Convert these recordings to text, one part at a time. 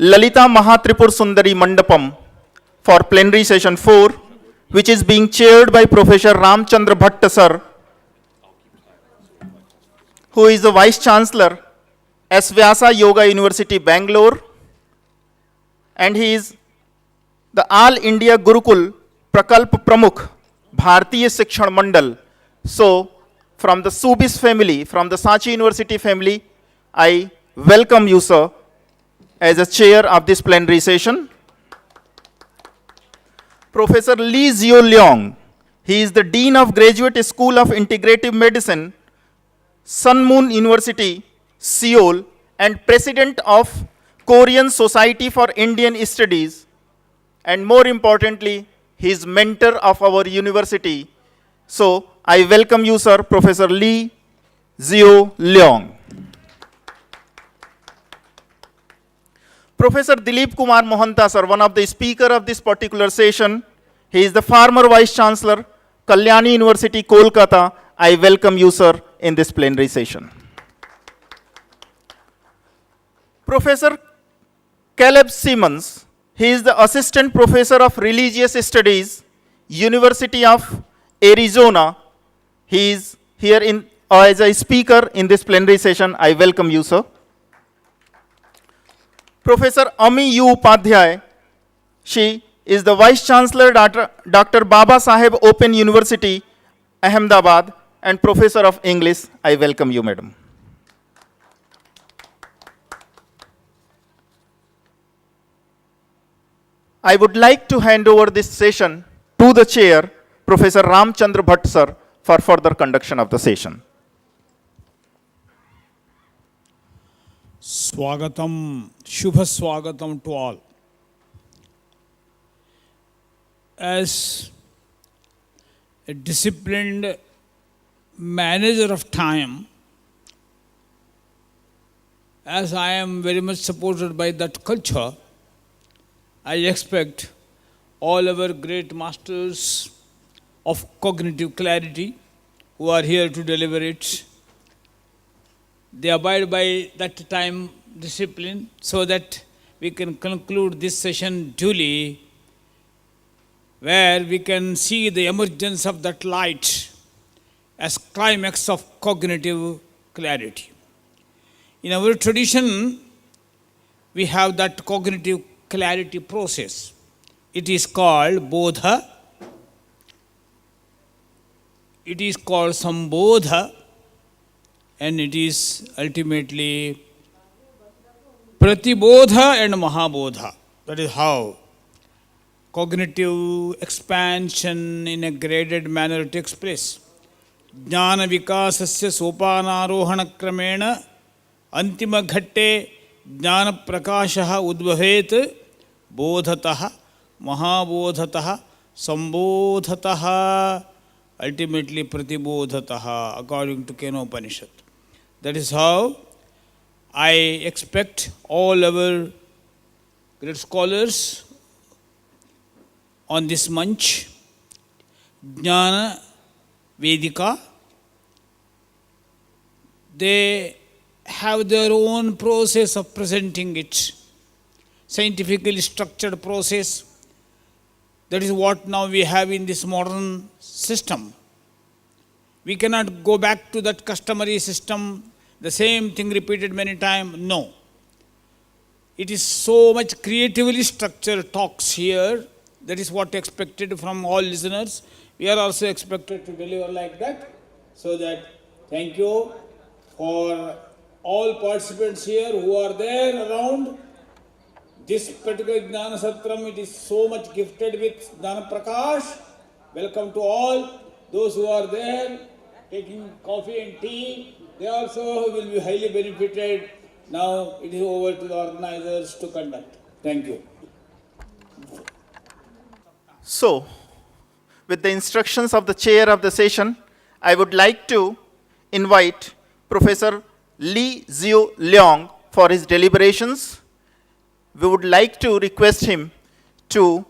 Lalita Mahatripur Sundari Mandapam for plenary session 4, which is being chaired by Professor Ramchandra Bhatta sir, who is the Vice Chancellor, S. Vyasa Yoga University, Bangalore, and he is the All India Gurukul Prakalp Pramukh, Bharatiya Shikshan Mandal. So, from the Subis family, from the Sachi University family, I welcome you, sir, as a chair of this plenary session. Professor Lee Zio Leong, he is the Dean of Graduate School of Integrative Medicine, Sun Moon University, Seoul, and President of Korean Society for Indian Studies, and more importantly, he is mentor of our university. So, I welcome you, sir, Professor Lee Zio Leong. Professor Dilip Kumar Mohanta, sir, one of the speaker of this particular session. He is the former Vice Chancellor, Kalyani University, Kolkata. I welcome you, sir, in this plenary session. Professor Caleb Simmons, he is the Assistant Professor of Religious Studies, University of Arizona. He is here as a speaker in this plenary session. I welcome you, sir. Professor Ami U. Upadhyay, she is the Vice Chancellor, Dr. Baba Saheb Open University, Ahmedabad, and Professor of English. I welcome you, madam. I would like to hand over this session to the chair, Professor Ramchandra Bhatt sir, for further conduction of the session. Swagatam, Shubha Swagatam to all. As a disciplined manager of time, as I am very much supported by that culture, I expect all our great masters of cognitive clarity who are here to deliver it, they abide by that time discipline so that we can conclude this session duly, where we can see the emergence of that light as climax of cognitive clarity. In our tradition, we have that cognitive clarity process. It is called Bodha, it is called Sambodha, and it is ultimately Pratibodha and Mahabodha. That is how cognitive expansion in a graded manner takes place. Jnana vikasasya sopanarohana kramena antima ghatte jnana prakashaha udbhavet bodhataha mahabodhataha sambodhataha ultimately pratibodhataha, according to Kenopanishad. That is how I expect all our great scholars on this manch, Jnana Vedika, they have their own process of presenting it, scientifically structured process. That is what now we have in this modern system. We cannot go back to that customary system, the same thing repeated many times. No. It is so much creatively structured talks here. That is what expected from all listeners. We are also expected to deliver like that. So that, thank you for all participants here who are there around. This particular Jnana Satram, it is so much gifted with Jnana Prakash. Welcome to all. Those who are there taking coffee and tea, they also will be highly benefited. Now it is over to the organizers to conduct. Thank you. So, with the instructions of the chair of the session, I would like to invite Professor Lee Zio Leong for his deliberations. We would like to request him to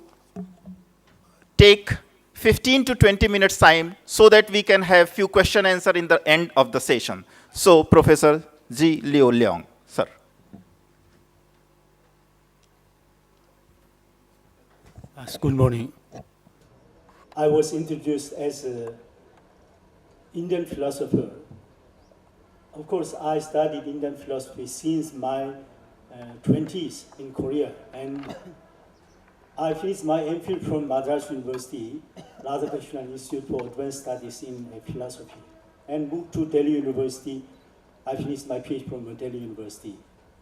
take 15 to 20 minutes time so that we can have few question answer in the end of the session. So, Professor G. Leo Leong, sir. Good morning. I was introduced as an Indian philosopher. Of course, I studied Indian philosophy since my 20s in Korea, and I finished my MPhil from Madras University, Radhakrishnan Institute for Advanced Studies in Philosophy, and moved to Delhi University. I finished my PhD from Delhi University.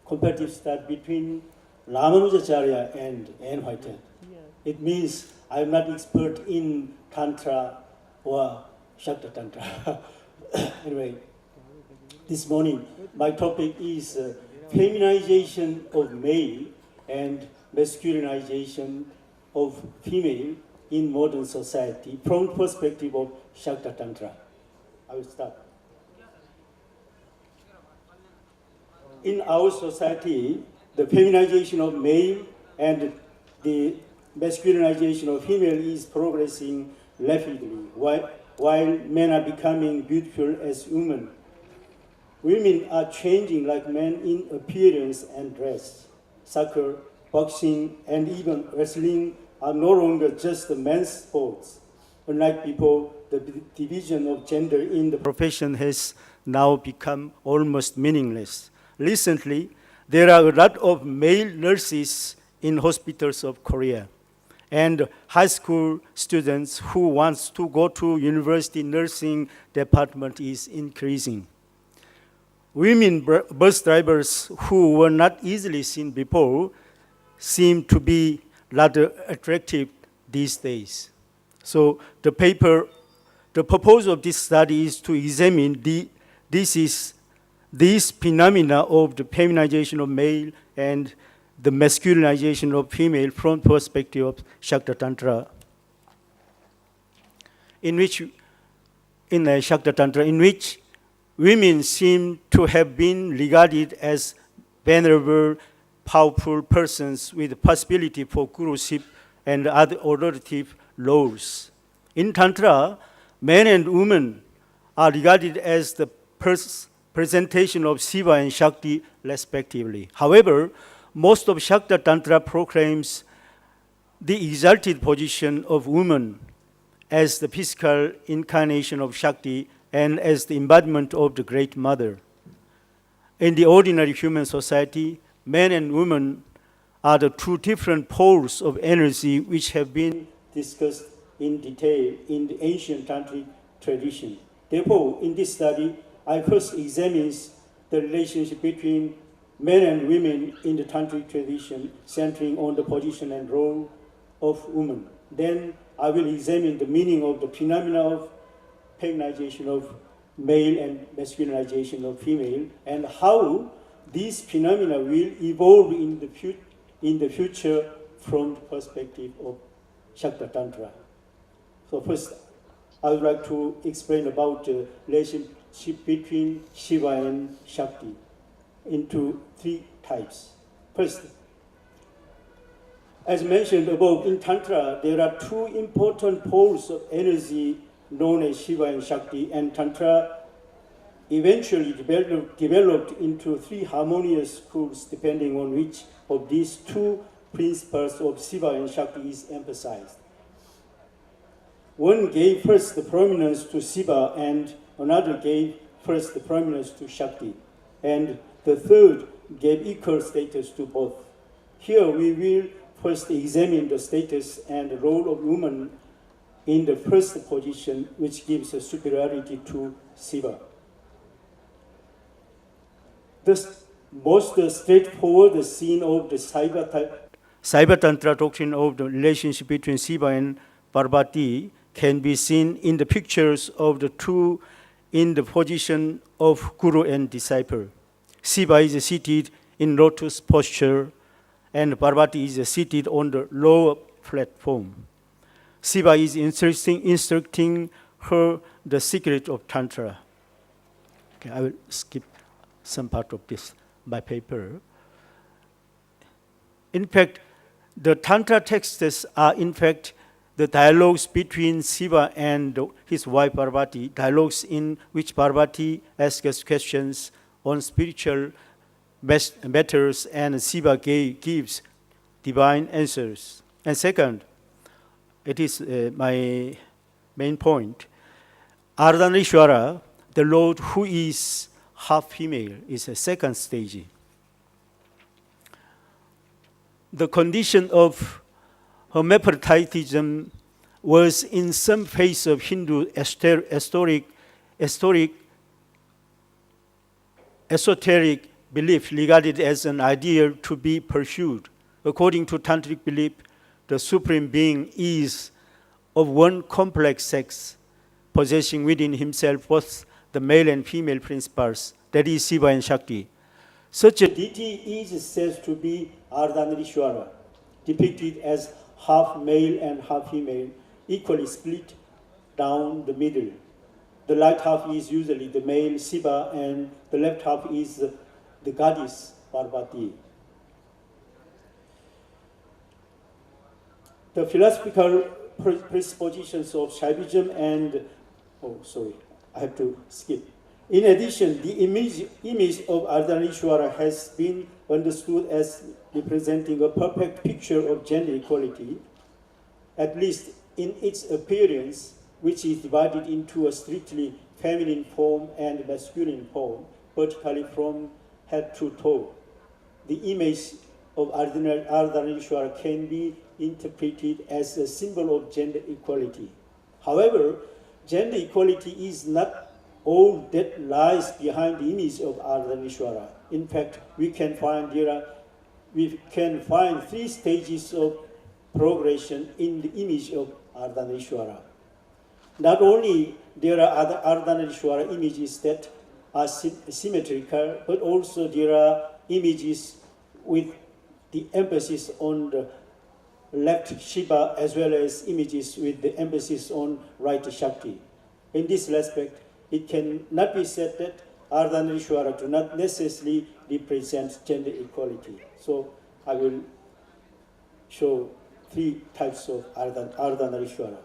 Comparative study between Ramanujacharya and Anne Whitehead. It means I'm not expert in Tantra or Shaktatantra. Anyway, this morning my topic is feminization of male and masculinization of female in modern society from the perspective of Shaktatantra. I will start. In our society, the feminization of male and the masculinization of female is progressing rapidly, while men are becoming beautiful as women. Women are changing like men in appearance and dress. Soccer, boxing, and even wrestling are no longer just the men's sports. Unlike before, the division of gender in the profession has now become almost meaningless. Recently, there are a lot of male nurses in hospitals of Korea, and high school students who want to go to university nursing department is increasing. Women bus drivers who were not easily seen before seem to be rather attractive these days. So the purpose of this study is to examine these phenomena of the feminization of male and the masculinization of female from perspective of Shaktatantra, in which women seem to have been regarded as venerable, powerful persons with possibility for guruship and other authoritative roles. In Tantra, men and women are regarded as the presentation of Shiva and Shakti respectively. However, most of Shaktatantra proclaims the exalted position of woman as the physical incarnation of Shakti and as the embodiment of the Great Mother. In the ordinary human society, men and women are the two different poles of energy which have been discussed in detail in the ancient tantric tradition. Therefore, in this study, I first examine the relationship between men and women in the tantric tradition, centering on the position and role of women. Then I will examine the meaning of the phenomena of feminization of male and masculinization of female, and how these phenomena will evolve in the future from the perspective of Shaktatantra. So first, I would like to explain about the relationship between Shiva and Shakti into three types. First, as mentioned above, in Tantra, there are two important poles of energy known as Shiva and Shakti, and Tantra eventually developed into three harmonious schools depending on which of these two principles of Shiva and Shakti is emphasized. One gave first the prominence to Shiva, and another gave first the prominence to Shakti, and the third gave equal status to both. Here we will first examine the status and the role of woman in the first position, which gives a superiority to Shiva. The most straightforward scene of the Saiva Tantra doctrine of the relationship between Shiva and Parvati can be seen in the pictures of the two in the position of guru and disciple. Shiva is seated in lotus posture, and Parvati is seated on the lower platform. Shiva is instructing her the secret of Tantra. Okay, I will skip some part of this by paper. In fact, the Tantra texts are in fact the dialogues between Shiva and his wife Parvati, dialogues in which Parvati asks questions on spiritual matters and Shiva gives divine answers. And second, it is my main point. Ardhanarishwara, the Lord who is half female, is a second stage. The condition of hermaphroditism was in some phase of Hindu esoteric belief regarded as an ideal to be pursued. According to tantric belief, the supreme being is of one complex sex, possessing within himself both the male and female principles, that is Shiva and Shakti. Such a deity is said to be Ardhanarishwara, depicted as half male and half female, equally split down the middle. The right half is usually the male Shiva and the left half is the goddess Parvati. The philosophical presuppositions of Shaivism and, I have to skip. In addition, the image of Ardhanarishwara has been understood as representing a perfect picture of gender equality, at least in its appearance, which is divided into a strictly feminine form and masculine form, vertically from head to toe. The image of Ardhanarishwara can be interpreted as a symbol of gender equality. However, gender equality is not all that lies behind the image of Ardhanarishwara. In fact, we can find three stages of progression in the image of Ardhanarishwara. Not only there are other Ardhanarishwara images that are symmetrical, but also there are images with the emphasis on the left Shiva as well as images with the emphasis on right Shakti. In this respect, it cannot be said that Ardhanarishwara do not necessarily represent gender equality. So I will show three types of Ardhanarishwara.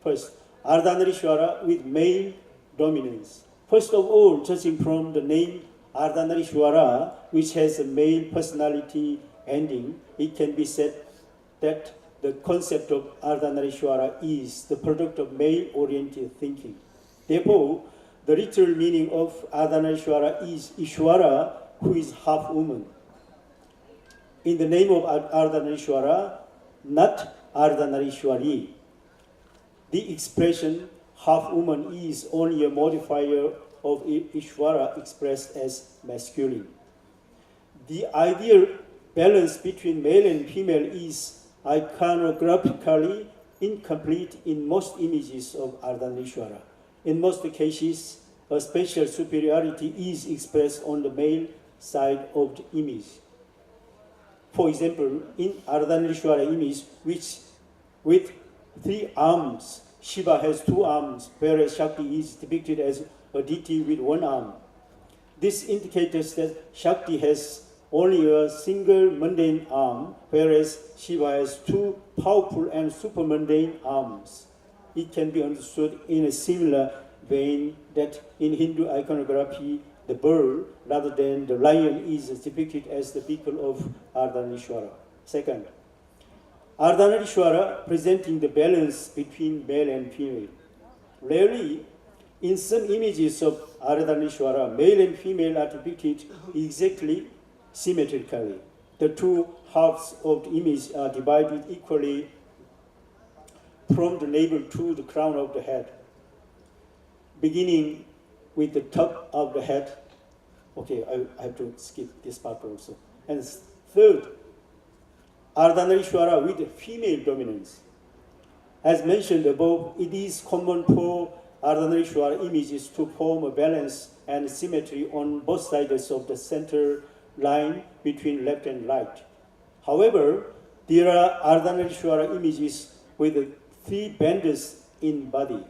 First, Ardhanarishwara with male dominance. First of all, judging from the name Ardhanarishwara, which has a male personality ending, it can be said that the concept of Ardhanarishwara is the product of male-oriented thinking. Therefore, the literal meaning of Ardhanarishwara is Ishwara, who is half woman. In the name of Ardhanarishwara, not Ardhanarishwari. The expression half woman is only a modifier of Ishwara expressed as masculine. The ideal balance between male and female is iconographically incomplete in most images of Ardhanarishwara. In most cases, a special superiority is expressed on the male side of the image. For example, in Ardhanarishwara image, which with 3 arms, Shiva has 2 arms, whereas Shakti is depicted as a deity with 1 arm. This indicates that Shakti has only a single mundane arm, whereas Shiva has 2 powerful and super-mundane arms. It can be understood in a similar vein that in Hindu iconography, the bull rather than the lion is depicted as the vehicle of Ardhanarishwara. Second, Ardhanarishwara presenting the balance between male and female. Rarely, in some images of Ardhanarishwara, male and female are depicted exactly symmetrically. The 2 halves of the image are divided equally from the navel to the crown of the head, beginning with the top of the head. Okay, I have to skip this part also. And third, Ardhanarishwara with female dominance. As mentioned above, it is common for Ardhanarishwara images to form a balance and symmetry on both sides of the center line between left and right. However, there are Ardhanarishwara images with 3 benders in body,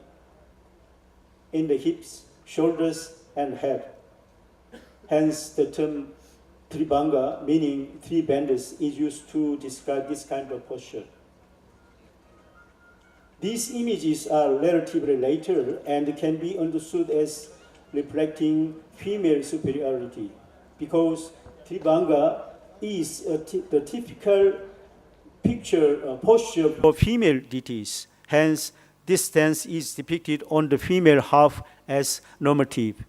in the hips, shoulders, and head. Hence, the term Tribhanga, meaning 3 benders, is used to describe this kind of posture. These images are relatively later and can be understood as reflecting female superiority, because Tribhanga is the typical posture of female deities. Hence, this stance is depicted on the female half as normative.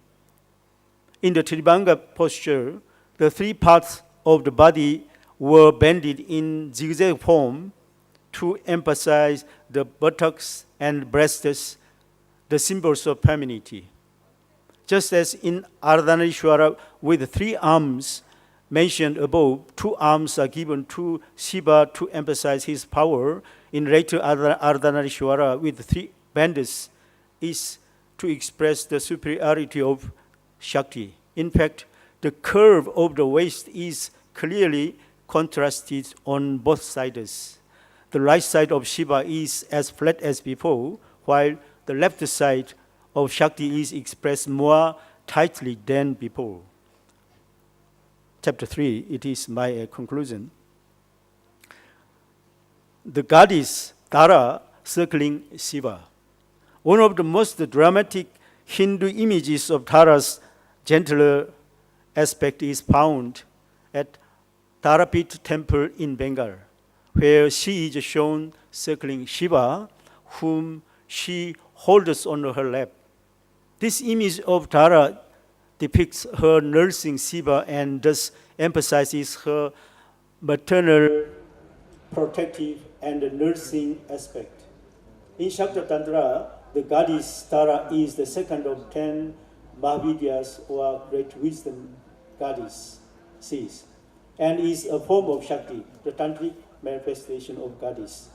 In the Tribhanga posture, the three parts of the body were bended in zigzag form to emphasize the buttocks and breasts, the symbols of femininity. Just as in Ardhanarishwara with 3 arms mentioned above, 2 arms are given to Shiva to emphasize his power. In later Ardhanarishwara with 3 bands is to express the superiority of Shakti. In fact, the curve of the waist is clearly contrasted on both sides. The right side of Shiva is as flat as before, while the left side of Shakti is expressed more tightly than before. Chapter 3, it is my conclusion. The goddess Tara circling Shiva. One of the most dramatic Hindu images of Tara's gentler aspect is found at Tarapit temple in Bengal, where she is shown circling Shiva, whom she holds on her lap. This image of Tara depicts her nursing Shiva and thus emphasizes her maternal, protective, and nursing aspect. In Shaktatantra, the goddess Tara is the second of 10 Mahavidyas, or great wisdom goddesses, and is a form of Shakti, the tantric manifestation of goddess.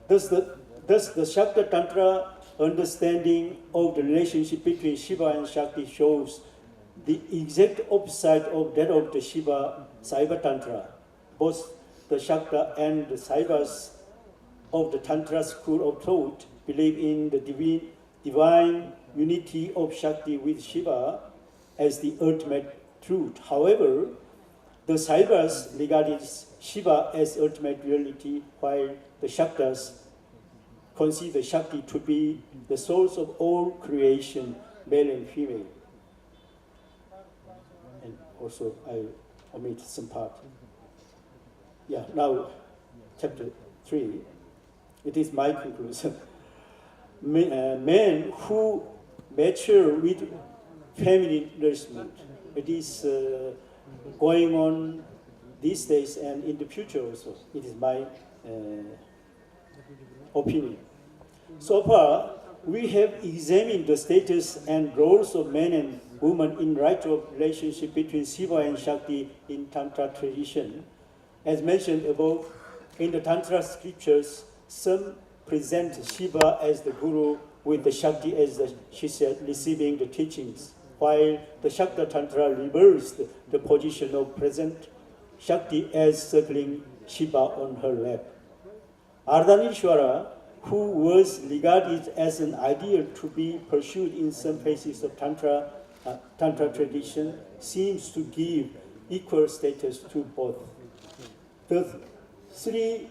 Thus the Shaktatantra understanding of the relationship between Shiva and Shakti shows the exact opposite of that of the Shiva Saiva Tantra. Both the Shakta and the Saivas of the Tantra school of thought believe in the divine unity of Shakti with Shiva as the ultimate truth. However, the Saivas regarded Shiva as ultimate reality, while the Shaktas consider Shakti to be the source of all creation, male and female. And also, I omit some part. Yeah, now, chapter 3, it is my conclusion. Men who mature with feminine nourishment, it is going on these days and in the future also. It is my opinion. So far, we have examined the status and roles of men and women in right of relationship between Shiva and Shakti in Tantra tradition. As mentioned above, in the Tantra scriptures, some present Shiva as the guru with the Shakti as the Shishya receiving the teachings, while the Shaktatantra reversed the position of present Shakti as circling Shiva on her lap. Ardhanarishwara, who was regarded as an ideal to be pursued in some phases of Tantra tradition, seems to give equal status to both. The 3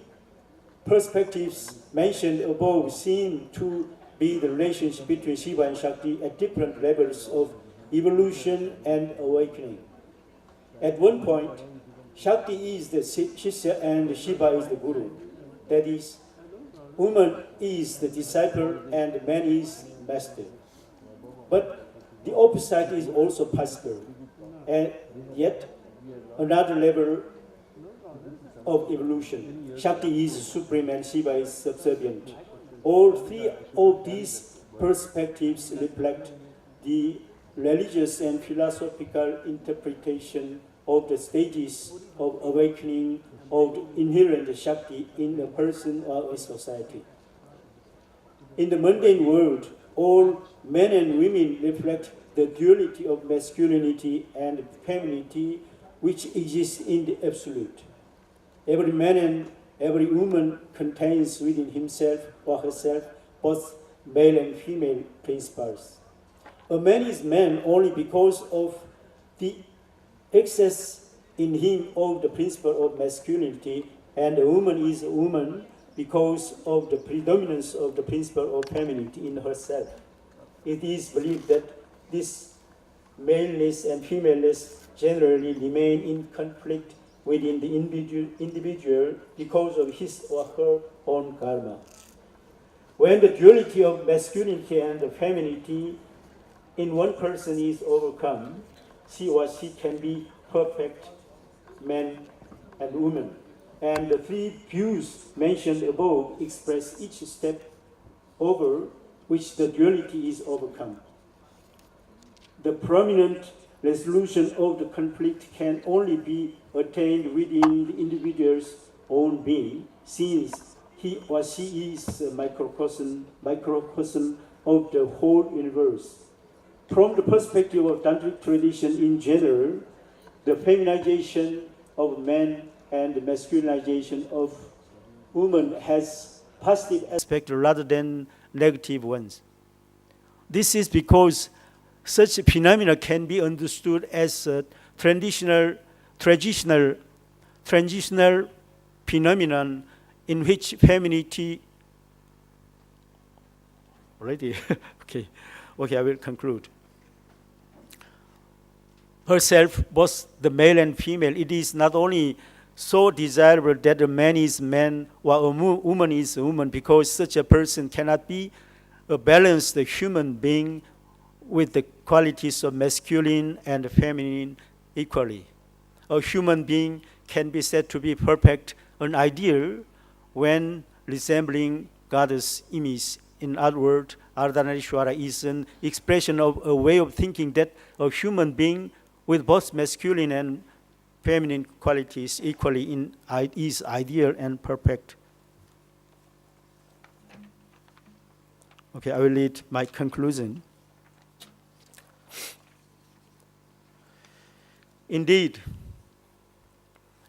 perspectives mentioned above seem to be the relationship between Shiva and Shakti at different levels of evolution and awakening. At one point, Shakti is the Shishya and Shiva is the Guru. That is, woman is the disciple and man is master. But the opposite is also possible. And yet, another level of evolution. Shakti is supreme and Shiva is subservient. All 3 of these perspectives reflect the religious and philosophical interpretation of the stages of awakening of the inherent Shakti in a person or a society. In the mundane world, all men and women reflect the duality of masculinity and femininity which exists in the absolute. Every man and every woman contains within himself or herself both male and female principles. A man is man only because of the excess in him of the principle of masculinity, and a woman is a woman because of the predominance of the principle of femininity in herself. It is believed that this maleness and femaleness generally remain in conflict within the individual because of his or her own karma. When the duality of masculinity and femininity in one person is overcome, he or she can be perfect man and woman. And the three views mentioned above express each step over which the duality is overcome. The permanent resolution of the conflict can only be attained within the individual's own being, since he or she is a microcosm of the whole universe. From the perspective of Tantric tradition in general, the feminization of man and the masculinization of woman has positive aspects rather than negative ones. This is because such phenomena can be understood as a transitional phenomenon in which femininity already okay, I will conclude. Herself, both the male and female, it is not only so desirable that a man is man or a woman is a woman, because such a person cannot be a balanced human being with the qualities of masculine and feminine equally. A human being can be said to be perfect, an ideal, when resembling God's image. In other words, Ardhanarishwara is an expression of a way of thinking that a human being with both masculine and feminine qualities equally is ideal and perfect. Okay, I will read my conclusion. Indeed,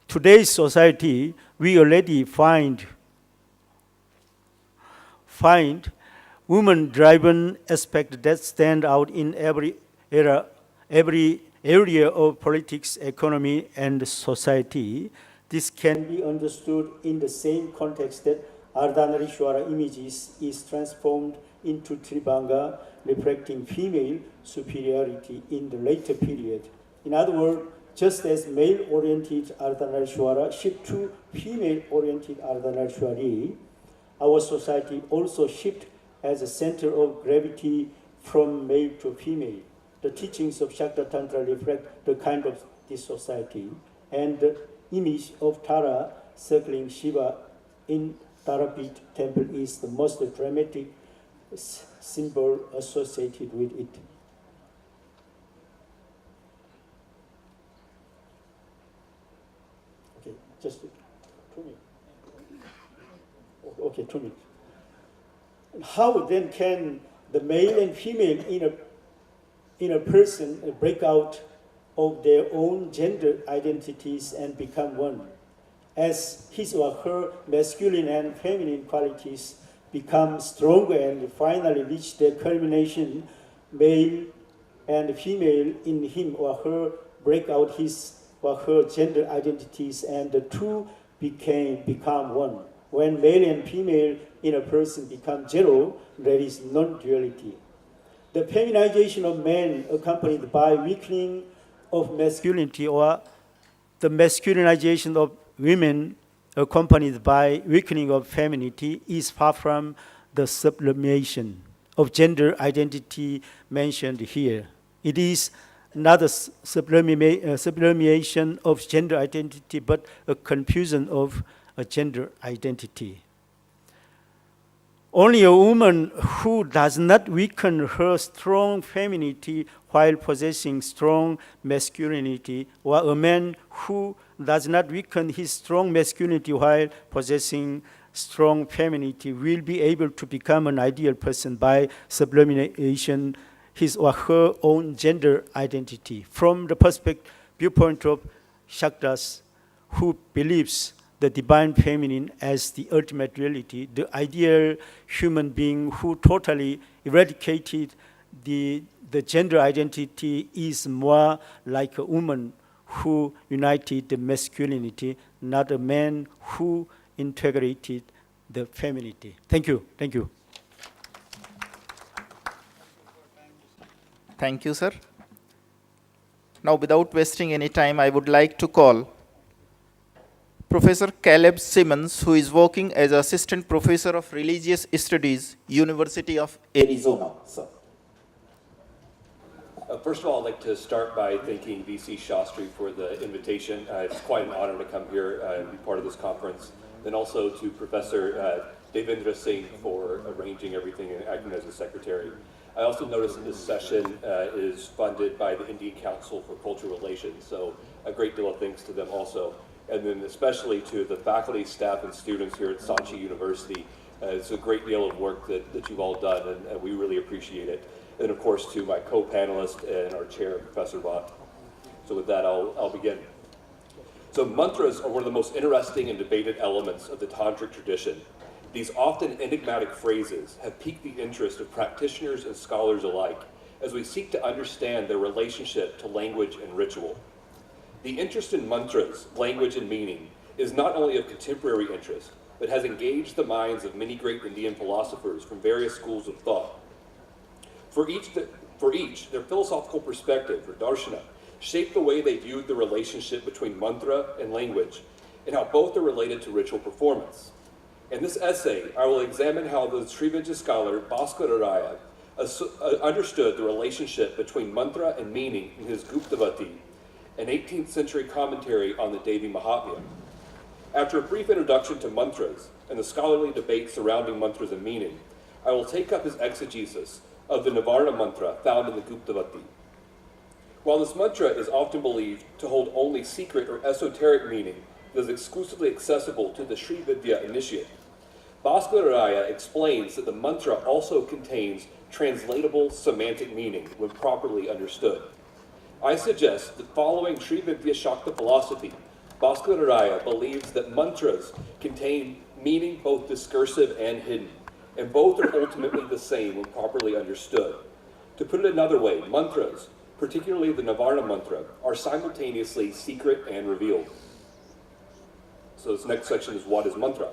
today's society, we already find woman-driven aspects that stand out in every area of politics, economy, and society. This can be understood in the same context that Ardhanarishwara images is transformed into Tribhanga, reflecting female superiority in the later period. In other words, just as male-oriented Ardhanarishwara shift to female-oriented Ardhanarishwari, our society also shift as a center of gravity from male to female. The teachings of Shaktatantra reflect the kind of this society, and the image of Tara circling Shiva in Tarapit temple is the most dramatic symbol associated with it. Okay, just 2 minutes. Okay, 2 minutes. How then can the male and female in a person break out of their own gender identities and become one, as his or her masculine and feminine qualities become stronger and finally reach their culmination? Male and female in him or her break out his or her gender identities, and the two become one. When male and female in a person become zero, there is non-duality. The feminization of man accompanied by weakening of masculinity, or the masculinization of women accompanied by weakening of femininity, is far from the sublimation of gender identity mentioned here. It is not a sublimation of gender identity, but a confusion of a gender identity. Only a woman who does not weaken her strong femininity while possessing strong masculinity, or a man who does not weaken his strong masculinity while possessing strong femininity, will be able to become an ideal person by sublimation his or her own gender identity. From the viewpoint of Shaktas, who believes the divine feminine as the ultimate reality, the ideal human being who totally eradicated the gender identity is more like a woman who united the masculinity, not a man who integrated the femininity. Thank you. Thank you. Thank you, sir. Now, without wasting any time, I would like to call Professor Caleb Simmons, who is working as Assistant Professor of Religious Studies, University of Arizona. Sir. First of all, I'd like to start by thanking VC Shastri for the invitation. It's quite an honor to come here and be part of this conference. Then also to Professor Devendra Singh for arranging everything and acting as a secretary. I also noticed that this session is funded by the Indian Council for Cultural Relations, so a great deal of thanks to them also. And then especially to the faculty, staff, and students here at Sanchi University. It's a great deal of work that you've all done, and we really appreciate it. And of course to my co-panelist and our chair, Professor Bhatt. So with that, I'll begin. So mantras are one of the most interesting and debated elements of the tantric tradition. These often enigmatic phrases have piqued the interest of practitioners and scholars alike as we seek to understand their relationship to language and ritual. The interest in mantras, language, and meaning is not only of contemporary interest, but has engaged the minds of many great Indian philosophers from various schools of thought. For each, their philosophical perspective, or darshana, shaped the way they viewed the relationship between mantra and language, and how both are related to ritual performance. In this essay, I will examine how the Srividya scholar Bhaskara Raya understood the relationship between mantra and meaning in his Guptavati, an 18th century commentary on the Devi Mahatmya. After a brief introduction to mantras and the scholarly debate surrounding mantras and meaning, I will take up his exegesis of the Nivarna mantra found in the Guptavati. While this mantra is often believed to hold only secret or esoteric meaning that is exclusively accessible to the Srividya initiate, Bhaskara Raya explains that the mantra also contains translatable semantic meaning when properly understood. I suggest that following Srividya Shakta philosophy, Bhaskara Raya believes that mantras contain meaning both discursive and hidden, and both are ultimately the same when properly understood. To put it another way, mantras, particularly the Nivarna mantra, are simultaneously secret and revealed. So this next section is what is mantra?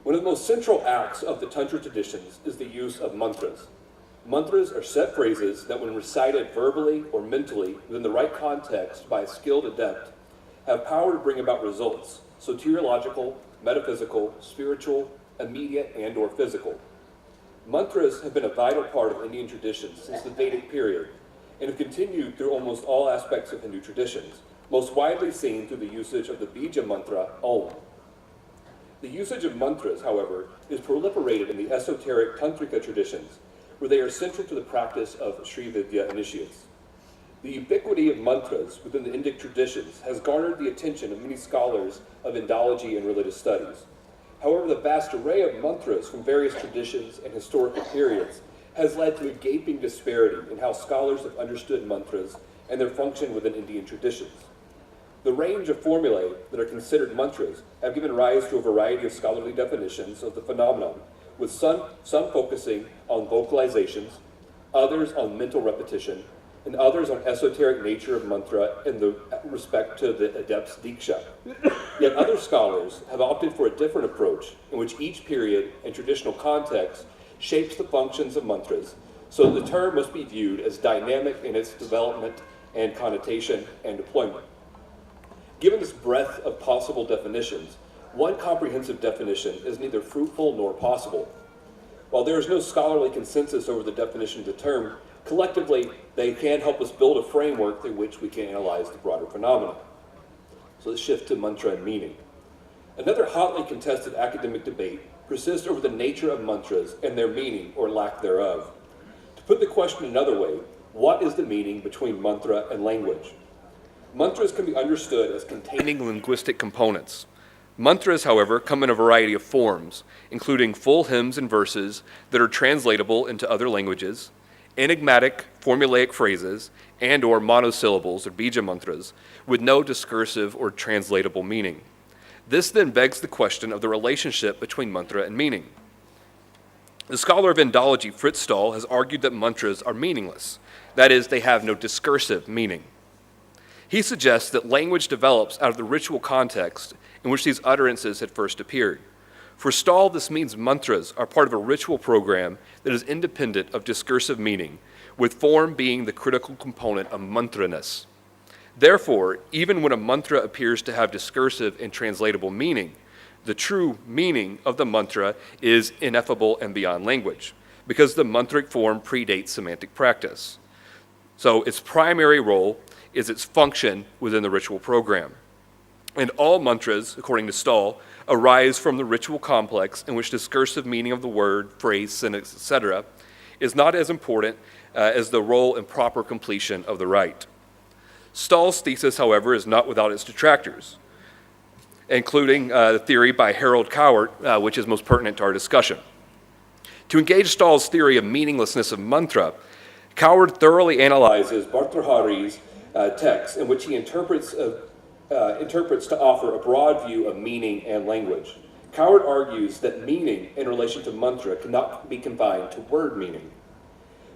One of the most central acts of the Tantra traditions is the use of mantras. Mantras are set phrases that when recited verbally or mentally within the right context by a skilled adept, have power to bring about results, soteriological, metaphysical, spiritual, immediate, and or physical. Mantras have been a vital part of Indian traditions since the Vedic period and have continued through almost all aspects of Hindu traditions, most widely seen through the usage of the Bija mantra, Om. The usage of mantras, however, is proliferated in the esoteric Tantrika traditions, where they are central to the practice of Srividya initiates. The ubiquity of mantras within the Indic traditions has garnered the attention of many scholars of Indology and religious studies. However, the vast array of mantras from various traditions and historical periods has led to a gaping disparity in how scholars have understood mantras and their function within Indian traditions. The range of formulae that are considered mantras have given rise to a variety of scholarly definitions of the phenomenon, with some focusing on vocalizations, others on mental repetition, and others on esoteric nature of mantra in the respect to the adept's diksha. Yet other scholars have opted for a different approach in which each period and traditional context shapes the functions of mantras, so the term must be viewed as dynamic in its development and connotation and deployment. Given this breadth of possible definitions, one comprehensive definition is neither fruitful nor possible. While there is no scholarly consensus over the definition of the term, collectively, they can help us build a framework through which we can analyze the broader phenomena. So let's shift to mantra and meaning. Another hotly contested academic debate persists over the nature of mantras and their meaning or lack thereof. To put the question another way, what is the meaning between mantra and language? Mantras can be understood as containing linguistic components. Mantras, however, come in a variety of forms, including full hymns and verses that are translatable into other languages, enigmatic, formulaic phrases, and or monosyllables or bija mantras with no discursive or translatable meaning. This then begs the question of the relationship between mantra and meaning. The scholar of Indology, Fritz Stahl, has argued that mantras are meaningless, that is, they have no discursive meaning. He suggests that language develops out of the ritual context in which these utterances had first appeared. For Stahl, this means mantras are part of a ritual program that is independent of discursive meaning, with form being the critical component of mantraness. Therefore, even when a mantra appears to have discursive and translatable meaning, the true meaning of the mantra is ineffable and beyond language, because the mantric form predates semantic practice. So its primary role is its function within the ritual program. And all mantras, according to Stahl, arise from the ritual complex in which discursive meaning of the word, phrase, sentence, etc., is not as important as the role and proper completion of the rite. Stahl's thesis, however, is not without its detractors, including the theory by Harold Cowart, which is most pertinent to our discussion. To engage Stahl's theory of meaninglessness of mantra, Cowart thoroughly analyzes Bhartrhari's text, in which he interprets to offer a broad view of meaning and language. Cowart argues that meaning in relation to mantra cannot be confined to word meaning.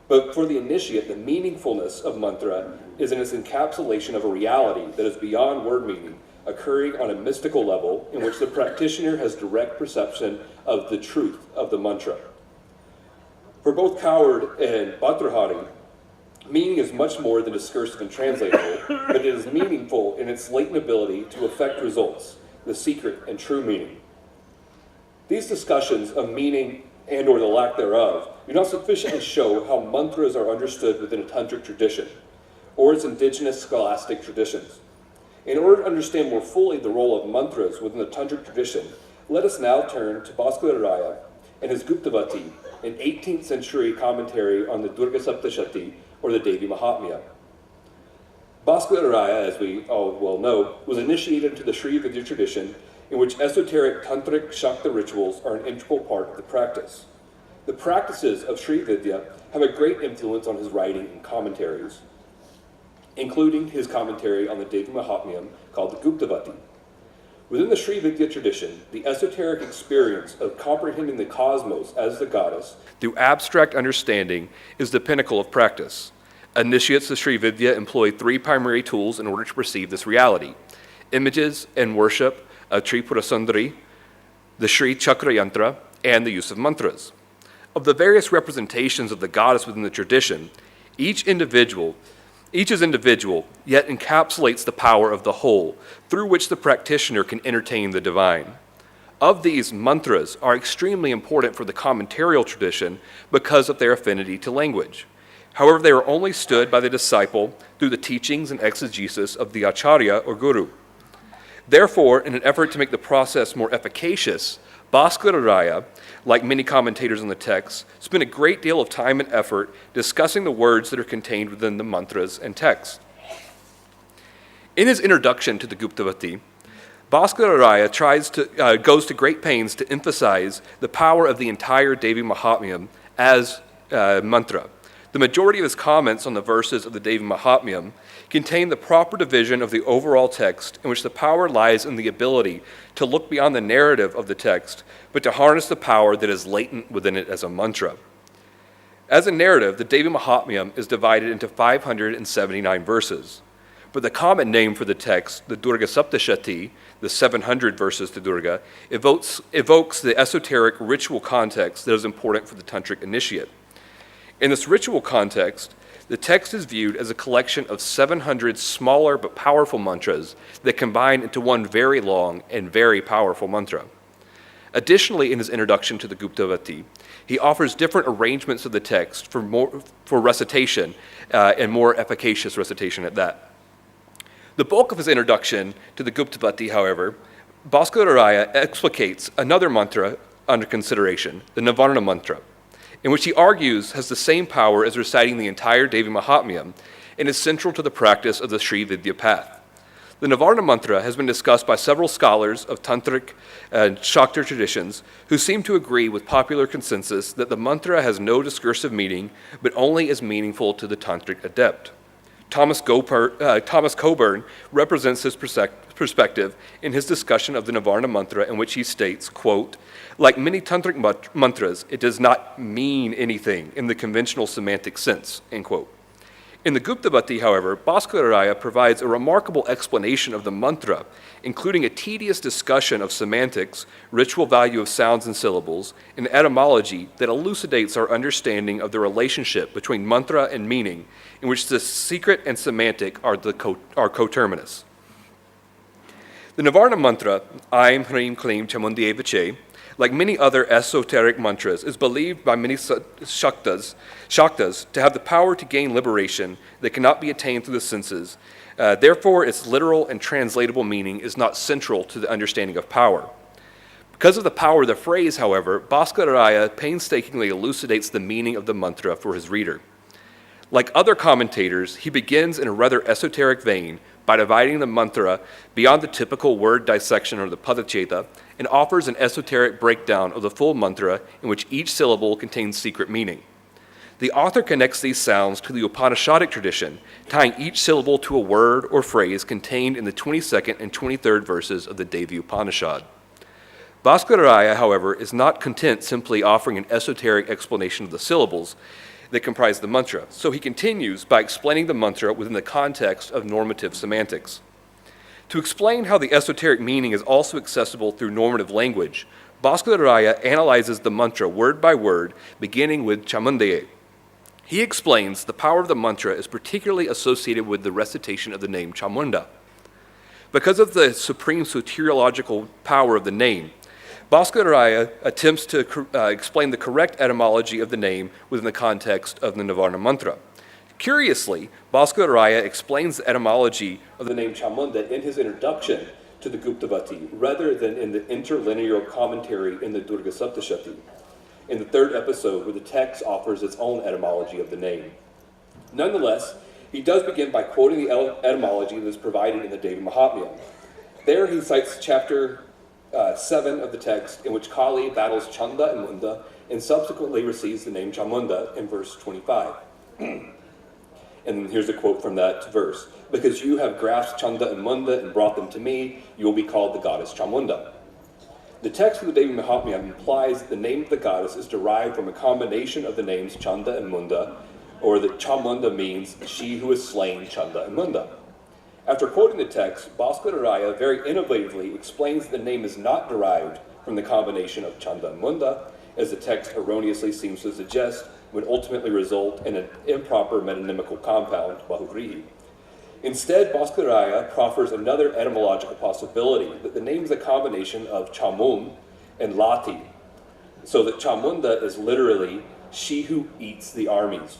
But for the initiate, the meaningfulness of mantra is in its encapsulation of a reality that is beyond word meaning, occurring on a mystical level in which the practitioner has direct perception of the truth of the mantra. For both Cowart and Bhartrhari, meaning is much more than discursive and translatable, but it is meaningful in its latent ability to affect results, the secret and true meaning. These discussions of meaning and or the lack thereof do not sufficiently show how mantras are understood within a tantric tradition, or its indigenous scholastic traditions. In order to understand more fully the role of mantras within the tantric tradition, let us now turn to Bhaskara and his Guptavati, an 18th century commentary on the Durga Saptashati, or the Devi Mahatmya. Bhaskara, as we all well know, was initiated into the Srividya tradition, in which esoteric tantric Shakta rituals are an integral part of the practice. The practices of Srividya have a great influence on his writing and commentaries, including his commentary on the Devi Mahatmyam called the Guptavati. Within the Srividya tradition, the esoteric experience of comprehending the cosmos as the goddess through abstract understanding is the pinnacle of practice. Initiates of Srividya employ three primary tools in order to perceive this reality: images and worship of Tripura Sundari, the Sri Chakra Yantra, and the use of mantras. Of the various representations of the goddess within the tradition, each is individual, yet encapsulates the power of the whole, through which the practitioner can entertain the divine. Of these, mantras are extremely important for the commentarial tradition because of their affinity to language. However, they are only stood by the disciple through the teachings and exegesis of the acharya or guru. Therefore, in an effort to make the process more efficacious, Bhaskara, like many commentators on the text, spent a great deal of time and effort discussing the words that are contained within the mantras and text. In his introduction to the Guptavati, Bhaskara goes to great pains to emphasize the power of the entire Devi Mahatmyam as mantra. The majority of his comments on the verses of the Devi Mahatmyam contain the proper division of the overall text, in which the power lies in the ability to look beyond the narrative of the text, but to harness the power that is latent within it as a mantra. As a narrative, the Devi Mahatmyam is divided into 579 verses, but the common name for the text, the Durga Saptashati, the 700 verses to Durga, evokes the esoteric ritual context that is important for the tantric initiate. In this ritual context, the text is viewed as a collection of 700 smaller but powerful mantras that combine into one very long and very powerful mantra. Additionally, in his introduction to the Guptavati, he offers different arrangements of the text for recitation and more efficacious recitation at that. The bulk of his introduction to the Guptavati, however, Bhaskara explicates another mantra under consideration, the Nivarana mantra, in which he argues has the same power as reciting the entire Devi Mahatmyam and is central to the practice of the Srividya path. The Nivarana mantra has been discussed by several scholars of Tantric and Shakta traditions who seem to agree with popular consensus that the mantra has no discursive meaning, but only is meaningful to the Tantric adept. Thomas Coburn represents this perspective in his discussion of the Nivarana mantra, in which he states, quote, "Like many tantric mantras, it does not mean anything in the conventional semantic sense," end quote. In the Guptavati, however, Bhaskara provides a remarkable explanation of the mantra, including a tedious discussion of semantics, ritual value of sounds and syllables, and etymology that elucidates our understanding of the relationship between mantra and meaning, in which the secret and semantic are coterminous. The Nivarna mantra, Aim Hrim Klim Chamundiye Viche, like many other esoteric mantras, is believed by many Shaktas to have the power to gain liberation that cannot be attained through the senses. Therefore, its literal and translatable meaning is not central to the understanding of power. Because of the power of the phrase, however, Bhaskara painstakingly elucidates the meaning of the mantra for his reader. Like other commentators, he begins in a rather esoteric vein by dividing the mantra beyond the typical word dissection or the padacheta, and offers an esoteric breakdown of the full mantra in which each syllable contains secret meaning. The author connects these sounds to the Upanishadic tradition, tying each syllable to a word or phrase contained in the 22nd and 23rd verses of the Devi Upanishad. Bhaskara, however, is not content simply offering an esoteric explanation of the syllables that comprise the mantra, so he continues by explaining the mantra within the context of normative semantics. To explain how the esoteric meaning is also accessible through normative language, Bhaskara analyzes the mantra word by word, beginning with Chamundaye. He explains the power of the mantra is particularly associated with the recitation of the name Chamunda. Because of the supreme soteriological power of the name, Bhaskara attempts to explain the correct etymology of the name within the context of the Nivarna mantra. Curiously, Bhaskara explains the etymology of the name Chamunda in his introduction to the Guptavati, rather than in the interlinear commentary in the Durga Saptashati, in the third episode where the text offers its own etymology of the name. Nonetheless, he does begin by quoting the etymology that is provided in the Devi Mahatmya. There he cites chapter 7 of the text, in which Kali battles Chanda and Munda and subsequently receives the name Chamunda in verse 25. And here's a quote from that verse. Because you have grasped Chanda and Munda and brought them to me, you will be called the goddess Chamunda. The text of the Devi Mahatmya implies that the name of the goddess is derived from a combination of the names Chanda and Munda, or that Chamunda means she who has slain Chanda and Munda. After quoting the text, Bhaskara very innovatively explains that the name is not derived from the combination of Chanda and Munda, as the text erroneously seems to suggest, would ultimately result in an improper metonymical compound, Bahuvrihi. Instead, Bhaskara proffers another etymological possibility, that the name is a combination of Chamun and Lati, so that Chamunda is literally she who eats the armies.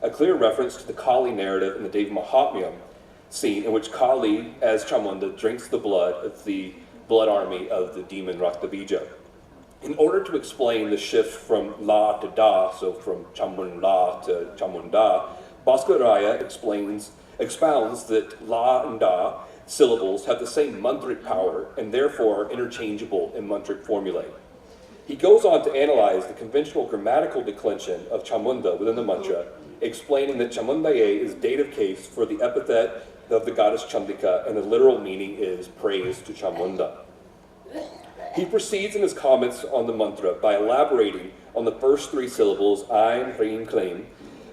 A clear reference to the Kali narrative in the Devi Mahatmya scene, in which Kali, as Chamunda, drinks the blood of the blood army of the demon Raktavija. In order to explain the shift from La to Da, so from Chamun La to Chamunda, Bhaskara expounds that La and Da syllables have the same mantric power and therefore are interchangeable in mantric formulae. He goes on to analyze the conventional grammatical declension of Chamunda within the mantra, explaining that Chamundaye is dative case for the epithet of the goddess Chandika, and the literal meaning is praise to Chamunda. He proceeds in his comments on the mantra by elaborating on the first three syllables, Aim, Hrim, Klim,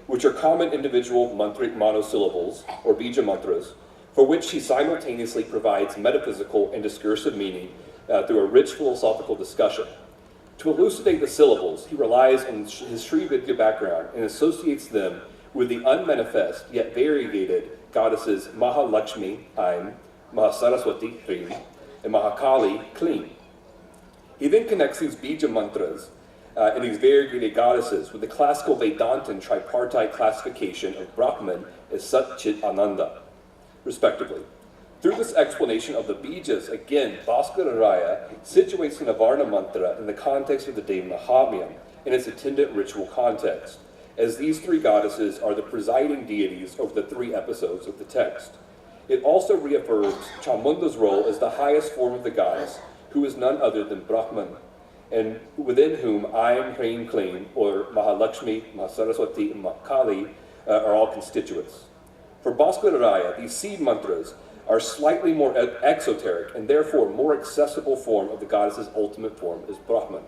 which are common individual mantric monosyllables, or bija mantras, for which he simultaneously provides metaphysical and discursive meaning through a rich philosophical discussion. To elucidate the syllables, he relies on his Srividya background and associates them with the unmanifest yet variegated goddesses Mahalakshmi, Aim, Mahasaraswati, Hrim, and Mahakali, Klim. He then connects these bija mantras and these variegated goddesses with the classical Vedantin tripartite classification of Brahman as Sat Chit Ananda, respectively. Through this explanation of the bijas, again, Bhaskara situates the Nivarna mantra in the context of the Devi Mahatmya in its attendant ritual context, as these three goddesses are the presiding deities over the three episodes of the text. It also reaffirms Chamunda's role as the highest form of the goddess, who is none other than Brahman, and within whom Aim, Hrim, Klim, or Mahalakshmi, Mahasaraswati, and Mahakali are all constituents. For Bhaskara, these seed mantras are slightly more exoteric and therefore more accessible form of the goddess's ultimate form as Brahman.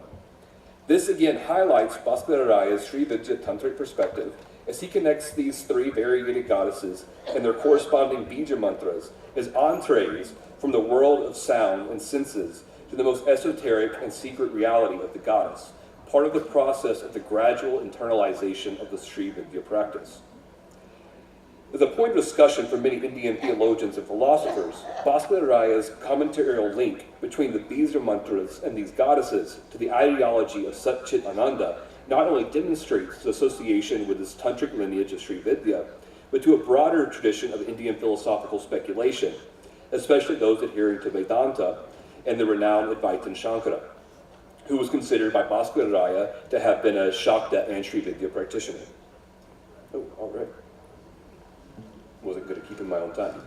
This again highlights Bhaskara Raya's Srividya tantric perspective as he connects these three variegated goddesses and their corresponding bija mantras as entrees from the world of sound and senses to the most esoteric and secret reality of the goddess, part of the process of the gradual internalization of the Srividya practice. As a point of discussion for many Indian theologians and philosophers, Bhaskara Raya's commentarial link between the bija mantras and these goddesses to the ideology of Sat Chit Ananda not only demonstrates the association with this tantric lineage of Srividya, but to a broader tradition of Indian philosophical speculation, especially those adhering to Vedanta and the renowned Advaitin Shankara, who was considered by Bhaskara Raya to have been a Shakta and Srividya practitioner. Oh, all right. Wasn't good at keeping my own time.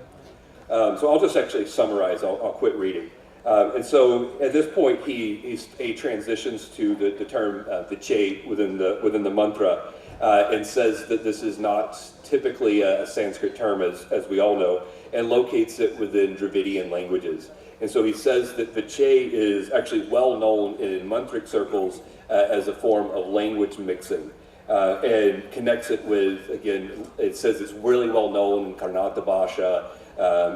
So I'll just actually summarize, I'll quit reading. And so at this point, he transitions to the term vichye within the mantra and says that this is not typically a Sanskrit term, as we all know, and locates it within Dravidian languages. And so he says that vichye is actually well known in mantric circles as a form of language mixing. And connects it with, again, it says it's really well known in Karnataka Bhasha,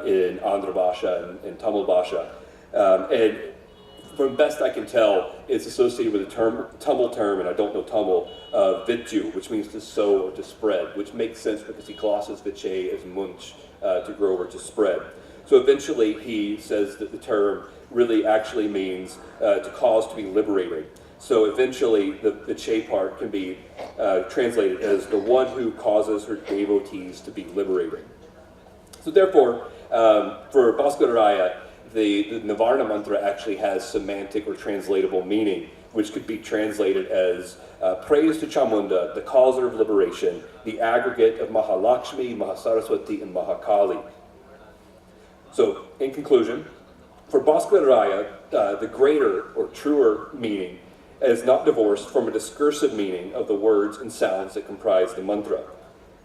in Andhra Bhasha, and Tamil Bhasha. And from best I can tell, it's associated with a Tamil term, and I don't know Tamil, vitju, which means to sow or to spread, which makes sense because he glosses vichye as munch, to grow or to spread. So eventually he says that the term really actually means to cause to be liberated. So eventually the che part can be translated as the one who causes her devotees to be liberated. So therefore, for Bhaskara Raya, the Nivarna mantra actually has semantic or translatable meaning, which could be translated as praise to Chamunda, the causer of liberation, the aggregate of Mahalakshmi, Mahasaraswati, and Mahakali. So, in conclusion, for Bhaskara Raya, the greater or truer meaning is not divorced from a discursive meaning of the words and sounds that comprise the mantra.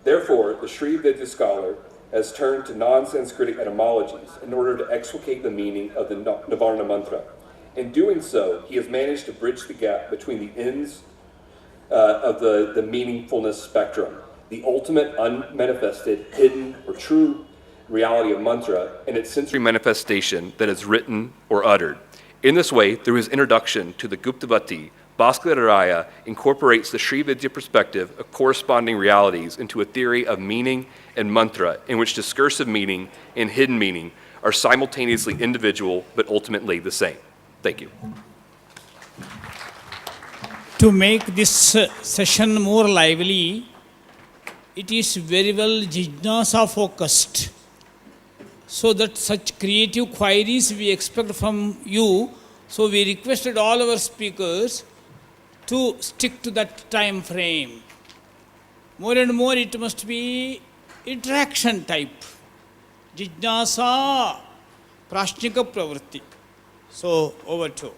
Therefore, the Srividya scholar has turned to non-Sanskritic etymologies in order to explicate the meaning of the Nivarna mantra. In doing so, he has managed to bridge the gap between the ends of the meaningfulness spectrum, the ultimate unmanifested, hidden, or true reality of mantra, and its sensory manifestation that is written or uttered. In this way, through his introduction to the Guptavati, Bhaskara Raya incorporates the Srividya perspective of corresponding realities into a theory of meaning and mantra in which discursive meaning and hidden meaning are simultaneously individual but ultimately the same. Thank you. To make this session more lively, it is very well jnana focused, so that such creative queries we expect from you. So we requested all our speakers to stick to that time frame. More and more it must be interaction type. Jijnasa, prashnika pravritti. So over to.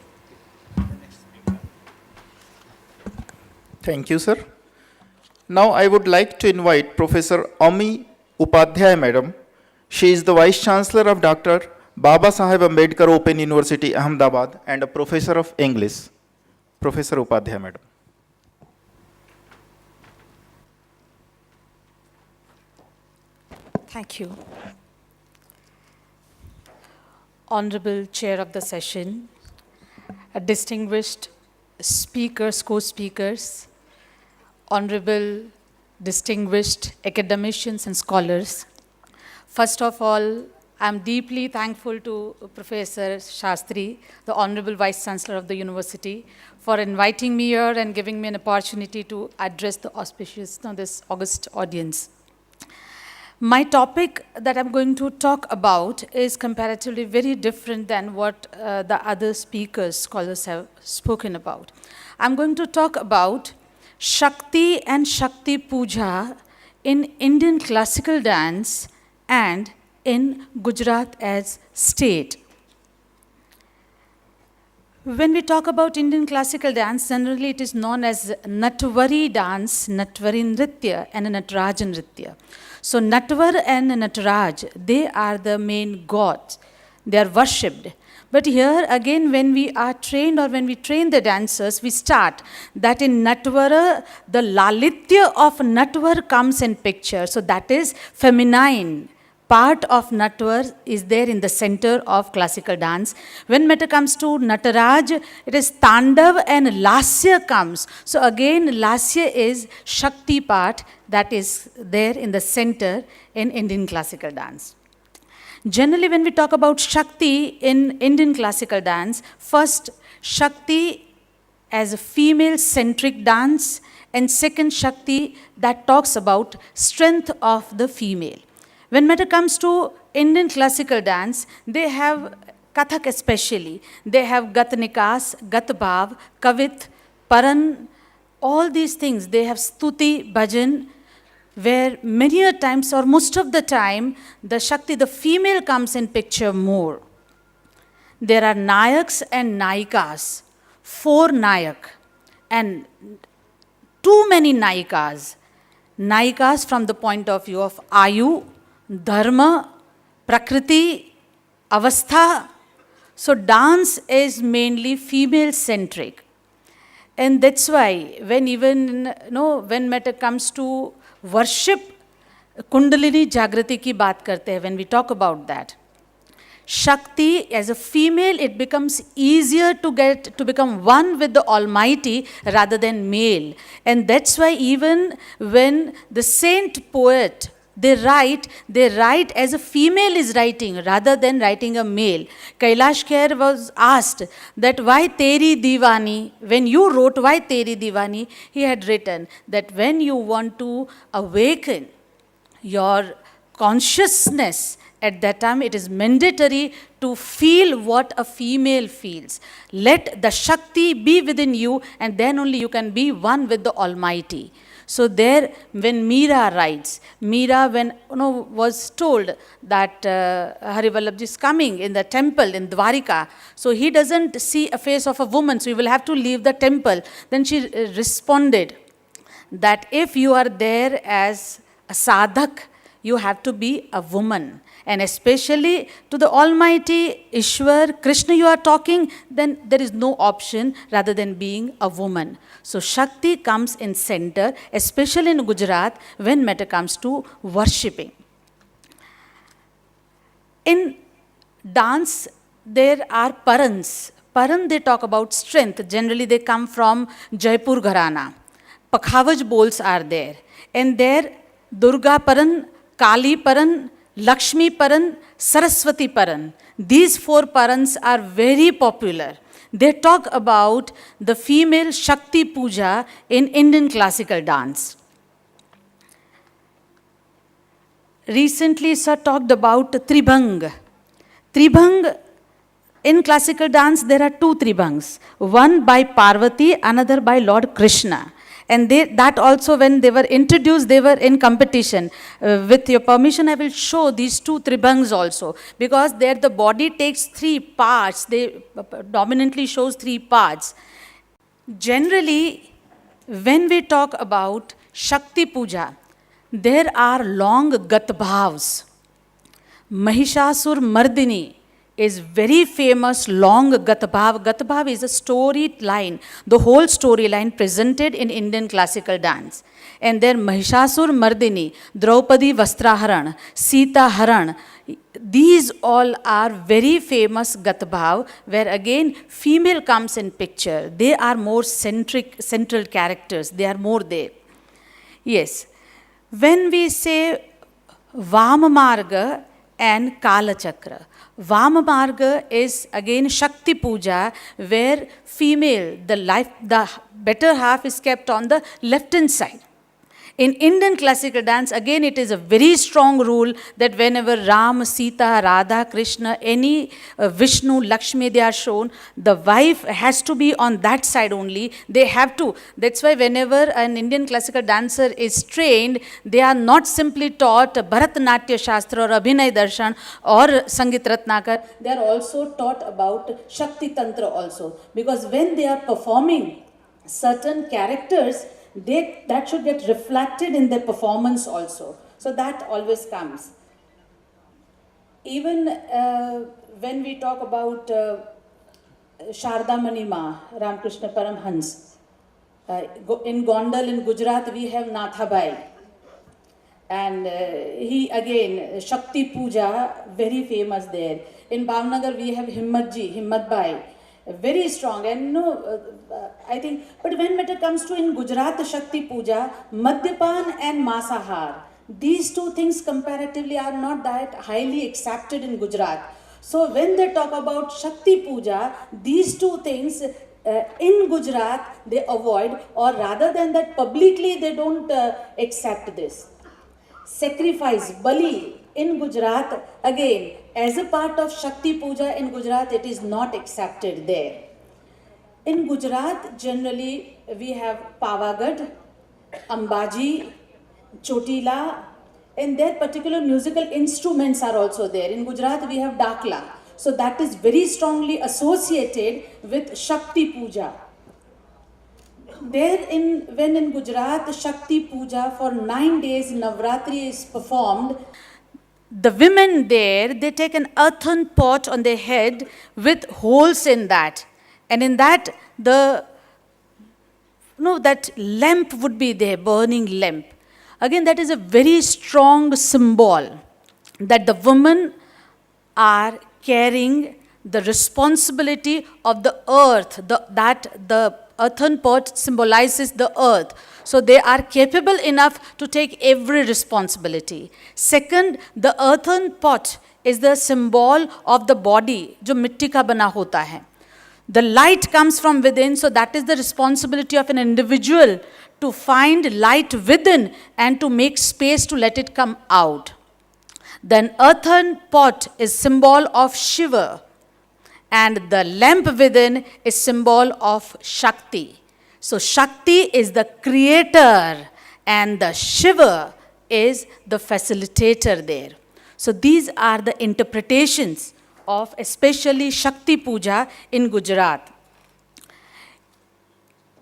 Thank you, sir. Now I would like to invite Professor Ami Upadhyay Madam. She is the Vice Chancellor of Dr. Baba Saheb Ambedkar Open University, Ahmedabad, and a Professor of English. Professor Upadhyay Madam. Thank you. Honorable Chair of the session, distinguished speakers, co-speakers, honorable distinguished academicians and scholars. First of all, I'm deeply thankful to Professor Shastri, the Honorable Vice Chancellor of the University, for inviting me here and giving me an opportunity to address the this august audience. My topic that I'm going to talk about is comparatively very different than what the other speakers, scholars have spoken about. I'm going to talk about Shakti and Shakti Puja in Indian classical dance and in Gujarat as state. When we talk about Indian classical dance, generally it is known as Natvari dance, Natvari Nritya, and Nataraj Nritya. So Natvar and Nataraj, they are the main gods. They are worshipped. But here again, when we are trained or when we train the dancers, we start that in Natvara, the lalitya of Natvar comes in picture. So that is feminine part of Natvar is there in the center of classical dance. When matter comes to Nataraj, it is Tandav and Lasya comes. So again, Lasya is Shakti part that is there in the center in Indian classical dance. Generally, when we talk about Shakti in Indian classical dance, first, Shakti as a female-centric dance, and second, Shakti that talks about strength of the female. When matter comes to Indian classical dance, they have Kathak especially. They have Gatnikas, Gatbhav, Kavit, Paran, all these things. They have Stuti, Bhajan, where many a times or most of the time, the Shakti, the female comes in picture more. There are Nayaks and Nayikas, 4 Nayak, and too many Nayikas. Nayikas from the point of view of Ayu, Dharma, Prakriti, Avastha. So dance is mainly female-centric. And that's why when even, when matter comes to worship, Kundalini Jagrati ki baat karte hai, when we talk about that. Shakti, as a female, it becomes easier to become one with the Almighty rather than male. And that's why even when the saint poet, they write as a female is writing rather than writing a male. Kailash Kher was asked that why Teri Diwani, when you wrote why Teri Diwani, he had written that when you want to awaken your consciousness, at that time it is mandatory to feel what a female feels. Let the Shakti be within you and then only you can be one with the Almighty. So there, when Meera writes, Meera when was told that Hari Vallabhji is coming in the temple in Dwarika, so he doesn't see a face of a woman, so he will have to leave the temple. Then she responded that if you are there as a sadhak, you have to be a woman. And especially to the Almighty Ishwar, Krishna you are talking, then there is no option rather than being a woman. So Shakti comes in center, especially in Gujarat, when matter comes to worshipping. In dance, there are parans. Paran, they talk about strength. Generally, they come from Jaipur Gharana. Pakhavaj bowls are there. And there, Durga Paran, Kali Paran, Lakshmi Paran, Saraswati Paran. These 4 parans are very popular. They talk about the female Shakti Puja in Indian classical dance. Recently, sir talked about Tribhang. Tribhang, in classical dance, there are 2 Tribhangs. One by Parvati, another by Lord Krishna. And that also, when they were introduced, they were in competition. With your permission, I will show these 2 Tribhangs also. Because there the body takes 3 parts. They dominantly shows 3 parts. Generally, when we talk about Shakti Puja, there are long Gatbhavs. Mahishasur Mardini is very famous long Gatbhav. Gatbhav is a storyline, the whole storyline presented in Indian classical dance. And then Mahishasur Mardini, Draupadi Vastraharan, Sita Haran, these all are very famous Gatbhav, where again female comes in picture. They are more central characters, they are more there. Yes, when we say Vamamarga and Kala Chakra, Vamamarga is again Shakti Puja, where female, the better half is kept on the left hand side. In Indian classical dance, again it is a very strong rule that whenever Ram, Sita, Radha, Krishna, any Vishnu, Lakshmi, they are shown, the wife has to be on that side only. They have to. That's why whenever an Indian classical dancer is trained, they are not simply taught Bharatanatyam Shastra or Abhinay Darshan or Sangit Ratnakar. They are also taught about Shaktatantra also. Because when they are performing certain characters, that should get reflected in their performance also. So that always comes. even when we talk about Sharda Manima, Ramakrishna Paramhans, in Gondal in Gujarat we have Nathabai. And he again, Shakti Puja, very famous there. In Bhavnagar we have Himmat Bhai, very strong. And I think, but when matter comes to in Gujarat Shakti Puja, Madhyapan and Masahar, these two things comparatively are not that highly accepted in Gujarat. So when they talk about Shakti Puja, these two things in Gujarat they avoid, or rather than that publicly they don't accept this. Sacrifice, Bali in Gujarat, again, as a part of Shakti Puja in Gujarat, it is not accepted there. In Gujarat, generally, we have Pavagad, Ambaji, Chotila, and their particular musical instruments are also there. In Gujarat, we have Dakla. So that is very strongly associated with Shakti Puja. When in Gujarat, Shakti Puja for 9 days, Navratri is performed. The women there, they take an earthen pot on their head with holes in that. And in that, that lamp would be there, burning lamp. Again, that is a very strong symbol that the women are carrying the responsibility of the earth, that the earthen pot symbolizes the earth. So they are capable enough to take every responsibility. Second, the earthen pot is the symbol of the body, जो मिट्टी का बना होता है. The light comes from within, so that is the responsibility of an individual to find light within and to make space to let it come out. Then earthen pot is symbol of Shiva, and the lamp within is symbol of Shakti. So Shakti is the creator and the Shiva is the facilitator there. So these are the interpretations of especially Shakti Puja in Gujarat.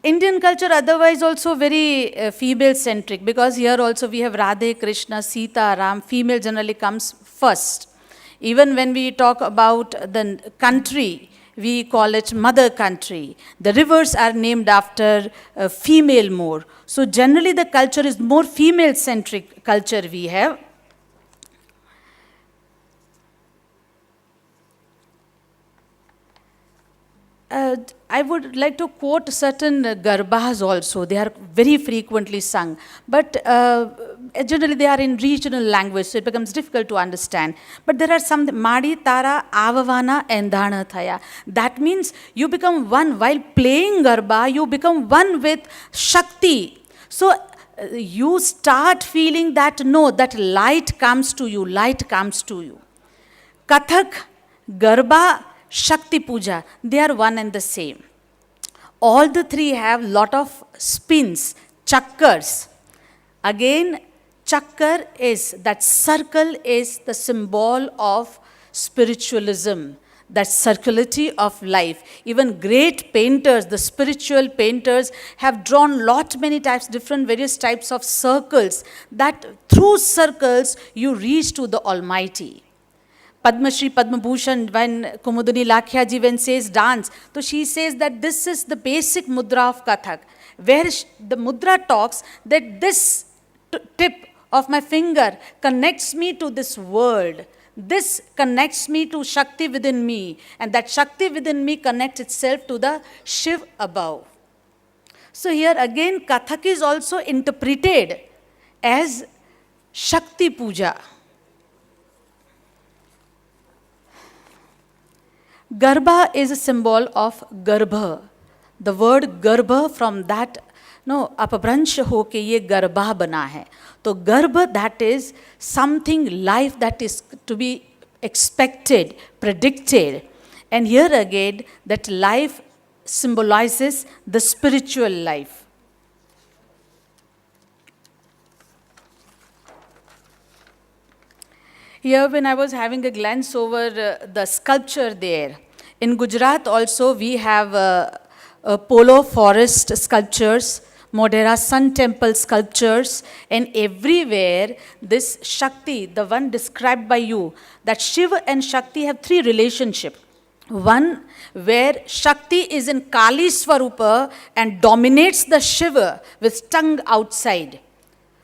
Indian culture otherwise also very female-centric, because here also we have Radhe, Krishna, Sita, Ram. Female generally comes first. Even when we talk about the country, we call it mother country. The rivers are named after female more. So generally the culture is more female-centric culture we have. I would like to quote certain garbahas also. They are very frequently sung. But generally they are in regional language, so it becomes difficult to understand. But there are some, Madi, Tara, Avavana, and Dhana Thaya. That means you become one. While playing garba, you become one with Shakti. So you start feeling that, no, that light comes to you, light comes to you. Kathak, Garba, Shakti Puja, they are one and the same. All the three have lot of spins, chakkars. Again, chakkar is, that circle is the symbol of spiritualism, that circularity of life. Even great painters, the spiritual painters, have drawn many types, various types of circles, that through circles you reach to the Almighty. Padma Shri, Padma Bhushan, when Kumudini Lakhya ji when says dance, so she says that this is the basic mudra of Kathak, where the mudra talks that this tip of my finger connects me to this world. This connects me to Shakti within me, and that Shakti within me connects itself to the Shiv above. So here again Kathak is also interpreted as Shakti Puja. Garbha is a symbol of Garbha. The word Garbha, from that, अपभ्रंश होके ये गर्भा बना है. तो गर्भ, that is something, life that is to be expected, predicted. And here again, that life symbolizes the spiritual life. Here when I was having a glance over the sculpture there, in Gujarat also we have polo forest sculptures, Modhera Sun Temple sculptures, and everywhere this Shakti, the one described by you, that Shiva and Shakti have three relationships. One where Shakti is in Kali Swarupa and dominates the Shiva with tongue outside.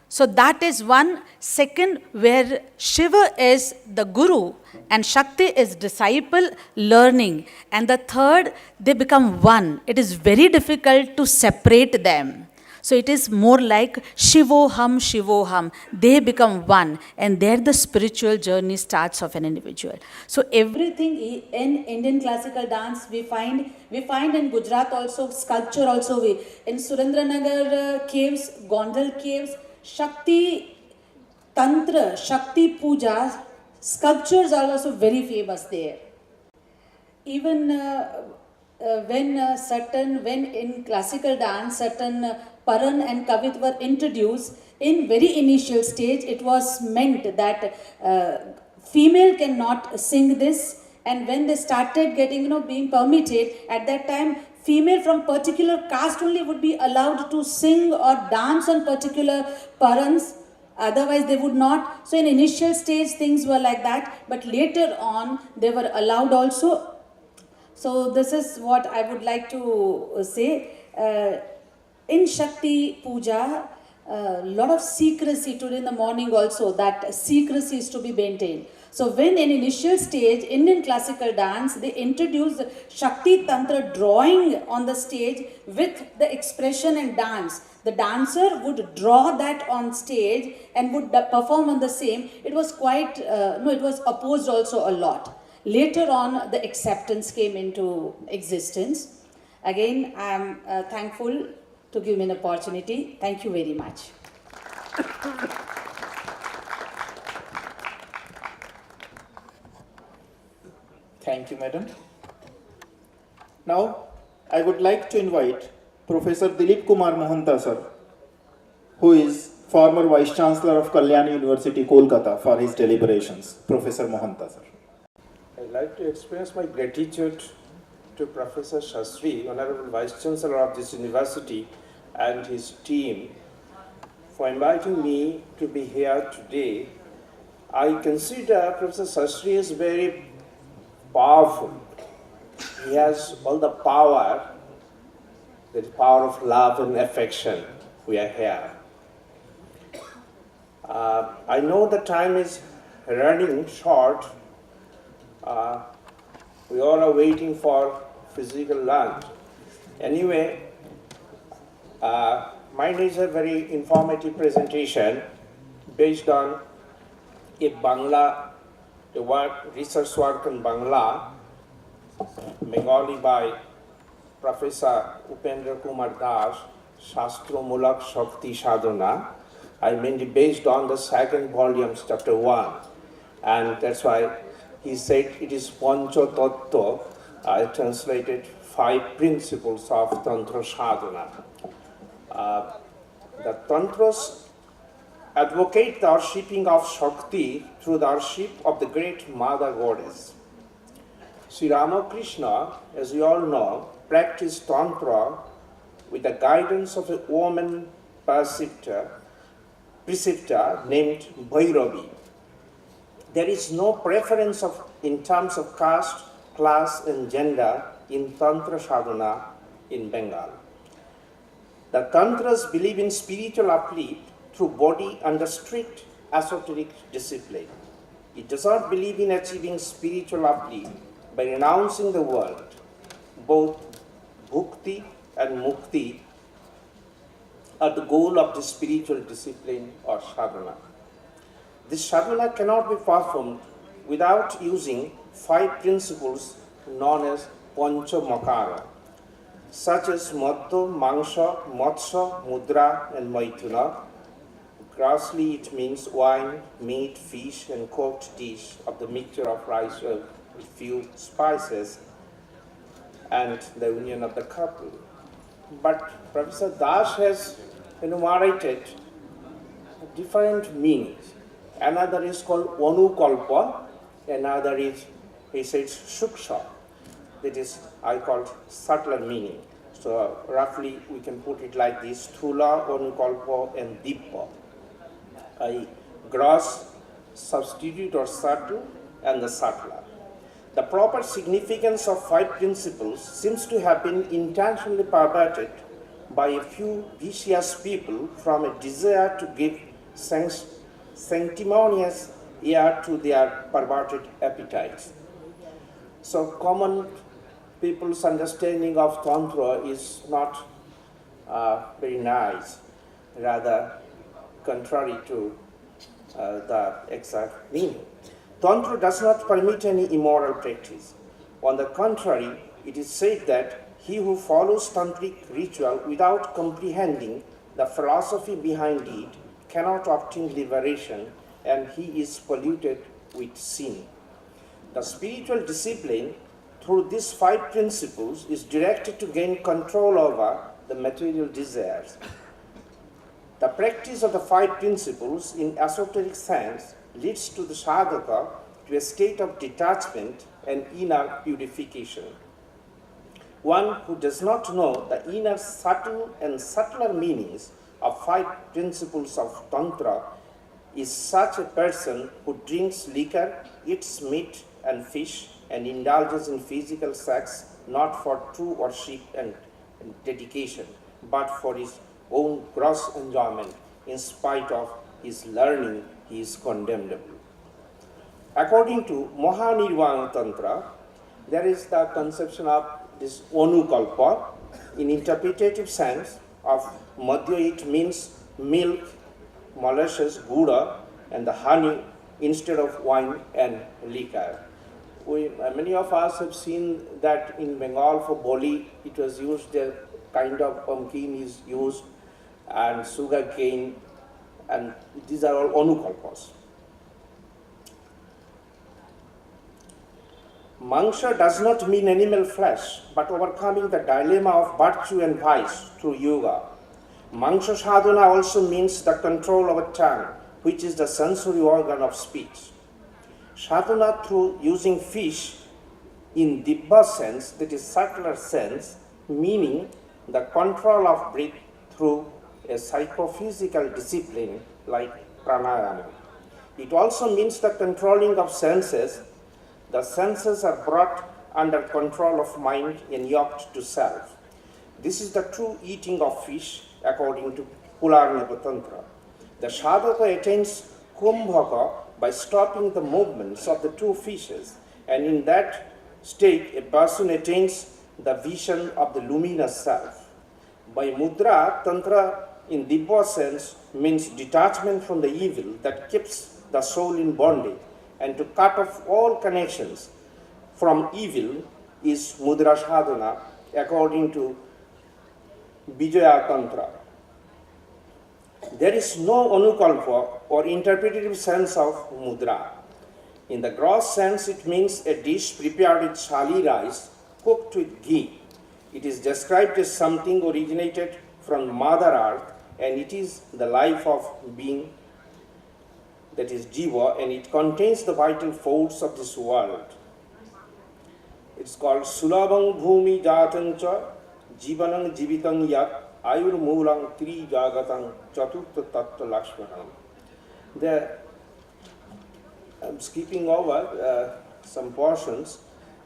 So that is one. Second, where Shiva is the Guru and Shakti is disciple learning. And the third, they become one. It is very difficult to separate them. So it is more like Shivoham, Shivoham. They become one. And there the spiritual journey starts of an individual. So Everything in Indian classical dance we find in Gujarat also, sculpture also. In Surendranagar caves, Gondal caves, Shakti Tantra, Shakti Puja, sculptures are also very famous there. Even when in classical dance, certain Paran and Kavit were introduced, in very initial stage, it was meant that female cannot sing this, and when they started getting, being permitted, at that time, female from particular caste only would be allowed to sing or dance on particular parans, otherwise they would not. So in initial stage, things were like that, but later on, they were allowed also. So this is what I would like to say. In Shakti Puja, a lot of secrecy today in the morning also, that secrecy is to be maintained. So when in initial stage, Indian classical dance, they introduced Shakti Tantra drawing on the stage with the expression and dance. The dancer would draw that on stage and would perform on the same. It was quite, it was opposed also a lot. Later on, the acceptance came into existence. Again, I am thankful to give me an opportunity. Thank you very much. Thank you, madam. Now, I would like to invite Professor Dilip Kumar Mohanta, sir, who is former Vice Chancellor of Kalyani University, Kolkata, for his deliberations. Professor Mohanta, sir. I'd like to express my gratitude to Professor Shastri, Honorable Vice Chancellor of this university, and his team for inviting me to be here today. I consider Professor Shastri is very powerful. He has all the power, the power of love and affection. We are here. I know the time is running short. We all are waiting for physical lunch. Anyway, mine is a very informative presentation based on a research work in Bangla, Bengali by Professor Upendra Kumar Das, Shastro Mulak Shakti Sadhana. I mainly based on the second volume, chapter 1. And that's why he said it is Pancha Tattva. I translated 5 principles of Tantra Sadhana. The Tantras advocate the worshipping of Shakti through the worship of the great Mother Goddess. Sri Ramakrishna, as we all know, practiced Tantra with the guidance of a woman preceptor named Bhairavi. There is no preference in terms of caste, class, and gender in Tantra Sadhana in Bengal. The Tantras believe in spiritual uplift through body under strict esoteric discipline. It does not believe in achieving spiritual uplift by renouncing the world. Both bhukti and mukti are the goal of the spiritual discipline or sadhana. This sadhana cannot be performed without using 5 principles known as Pancha Makara, such as Madhya, Mangsha, Matsya, Mudra, and Maithuna. Grossly, it means wine, meat, fish, and cooked dish of the mixture of rice with few spices and the union of the couple. But Professor Das has enumerated different meanings. Another is called Anukalpa, another is, he says, Shuksha. That is, I call subtler meaning. So roughly we can put it like this: Thula, Anukalpa, and Dippa. A gross, substitute or subtle, and the subtler. The proper significance of 5 principles seems to have been intentionally perverted by a few vicious people from a desire to give sanctimonious air to their perverted appetites. So common people's understanding of Tantra is not very nice, rather contrary to the exact meaning. Tantra does not permit any immoral practice. On the contrary, it is said that he who follows tantric ritual without comprehending the philosophy behind it cannot obtain liberation, and he is polluted with sin. The spiritual discipline through these 5 principles is directed to gain control over the material desires. The practice of the 5 principles in esoteric sense leads to the sadhaka to a state of detachment and inner purification. One who does not know the inner subtle and subtler meanings of 5 principles of Tantra is such a person who drinks liquor, eats meat and fish, and indulges in physical sex not for true worship and dedication, but for his own gross enjoyment. In spite of his learning, he is condemnable. According to Mahanirvana Tantra, there is the conception of this Anukalpa. In interpretative sense of Madhya, it means milk, molasses, gouda, and the honey instead of wine and liquor. Many of us have seen that in Bengal for Boli, it was used, a kind of pumpkin is used, and sugar cane, and these are all Anukalpas. Mangsha does not mean animal flesh, but overcoming the dilemma of virtue and vice through yoga. Mangsha sadhana also means the control of a tongue, which is the sensory organ of speech. Sadhana through using fish in Dibba sense, that is subtler sense, meaning the control of breath through a psychophysical discipline like pranayama. It also means the controlling of senses. The senses are brought under control of mind and yoked to self. This is the true eating of fish according to Pularnava Tantra. The sadhaka attains kumbhaka by stopping the movements of the 2 fishes, and in that state a person attains the vision of the luminous self. By mudra, Tantra in Dibba sense means detachment from the evil that keeps the soul in bondage, and to cut off all connections from evil is mudra sadhana according to Vijaya Tantra. There is no anukalpa or interpretative sense of mudra. In the gross sense, it means a dish prepared with shali rice cooked with ghee. It is described as something originated from Mother Earth, and it is the life of being, that is jiva, and it contains the vital force of this world. It's called Sulabang Bhumi Jatancha Jivanang Jivitang Yat Ayur Mulang Tri Jagatang Chaturta Tattva Lakshmanam. I'm skipping over some portions,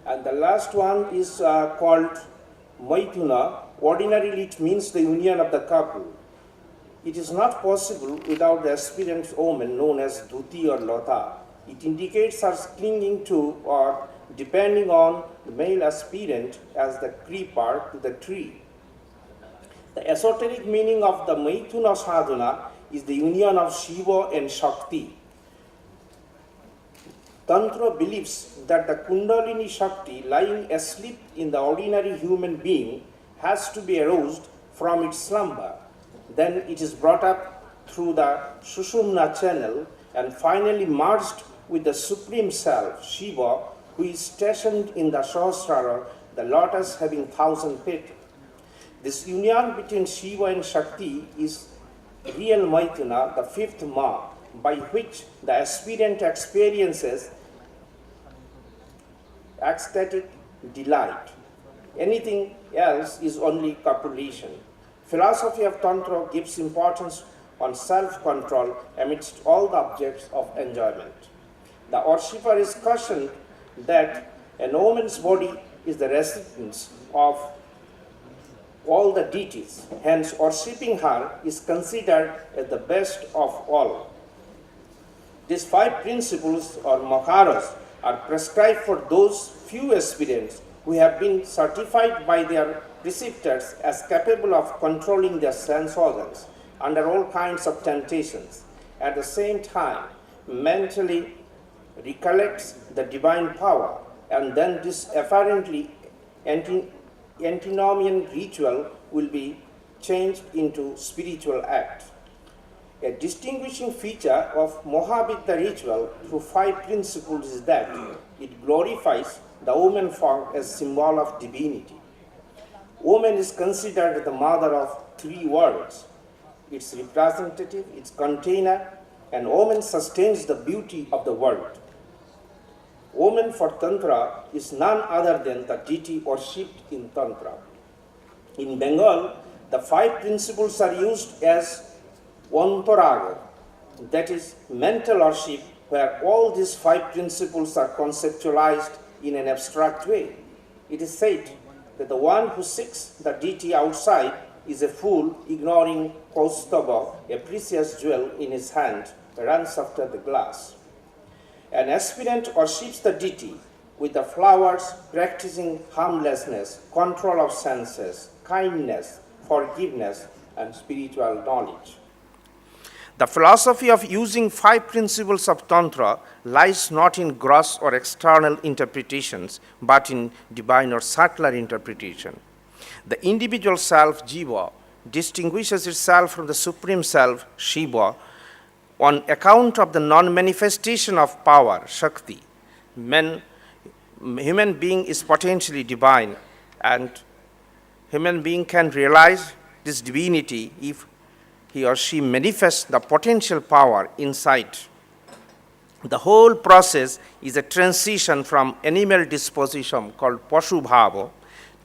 and the last one is called Maithuna. Ordinarily it means the union of the couple. It is not possible without the aspirant woman known as Dhuti or Lata. It indicates her clinging to or depending on the male aspirant as the creeper to the tree. The esoteric meaning of the Maithuna sadhana is the union of Shiva and Shakti. Tantra believes that the Kundalini Shakti lying asleep in the ordinary human being has to be aroused from its slumber. Then it is brought up through the Sushumna channel and finally merged with the Supreme Self, Shiva, who is stationed in the Sahasrara, the lotus having 1,000 petals. This union between Shiva and Shakti is real Maithuna, the 5th ma, by which the aspirant experiences ecstatic delight. Anything else is only copulation. Philosophy of Tantra gives importance on self-control amidst all the objects of enjoyment. The worshipper is cautioned that a woman's body is the residence of all the deities. Hence, worshipping her is considered as the best of all. These 5 principles or makaras are prescribed for those few aspirants who have been certified by their preceptors as capable of controlling their sense organs under all kinds of temptations. At the same time, mentally recollects the divine power, and then this apparently antinomian ritual will be changed into spiritual act. A distinguishing feature of Mohabhidya ritual through 5 principles is that it glorifies the woman form as symbol of divinity. Woman is considered the mother of 3 worlds, its representative, its container, and woman sustains the beauty of the world. Woman for Tantra is none other than the deity worshipped in Tantra. In Bengal, the 5 principles are used as Vantoraga, that is mental worship, where all these 5 principles are conceptualized in an abstract way. It is said that the one who seeks the deity outside is a fool, ignoring Kaustubha, a precious jewel in his hand, runs after the glass. An aspirant worships the deity with the flowers, practicing harmlessness, control of senses, kindness, forgiveness, and spiritual knowledge. The philosophy of using 5 principles of Tantra lies not in gross or external interpretations, but in divine or subtler interpretation. The individual self, Jiva, distinguishes itself from the Supreme Self, Shiva, on account of the non-manifestation of power, Shakti. Human being is potentially divine, and human being can realize this divinity if he or she manifests the potential power inside. The whole process is a transition from animal disposition called Pashu Bhava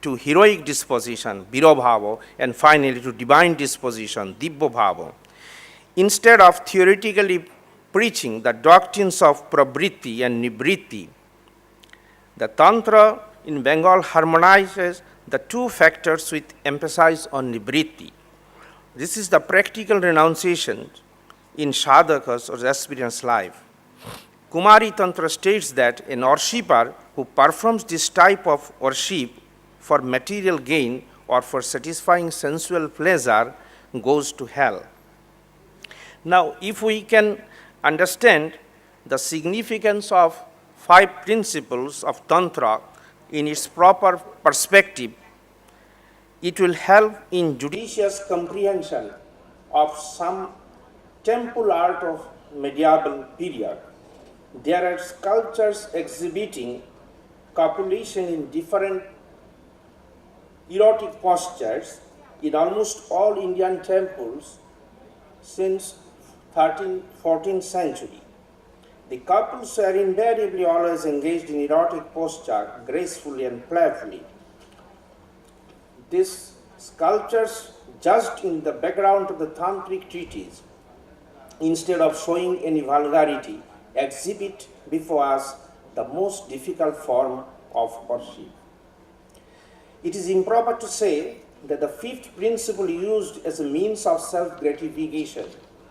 to heroic disposition, Vira Bhava, and finally to divine disposition, Dibba Bhava. Instead of theoretically preaching the doctrines of pravritti and nivritti, the Tantra in Bengal harmonizes the 2 factors with emphasis on nivritti. This is the practical renunciation in sadhaka's or aspirant's life. Kumari Tantra states that an worshipper who performs this type of worship for material gain or for satisfying sensual pleasure goes to hell. Now, if we can understand the significance of 5 principles of Tantra in its proper perspective, it will help in judicious comprehension of some temple art of medieval period. There are sculptures exhibiting copulation in different erotic postures in almost all Indian temples since 13th-14th century. The couples are invariably always engaged in erotic posture, gracefully and playfully. These sculptures, judged in the background of the tantric treatise, instead of showing any vulgarity, exhibit before us the most difficult form of worship. It is improper to say that the 5th principle used as a means of self-gratification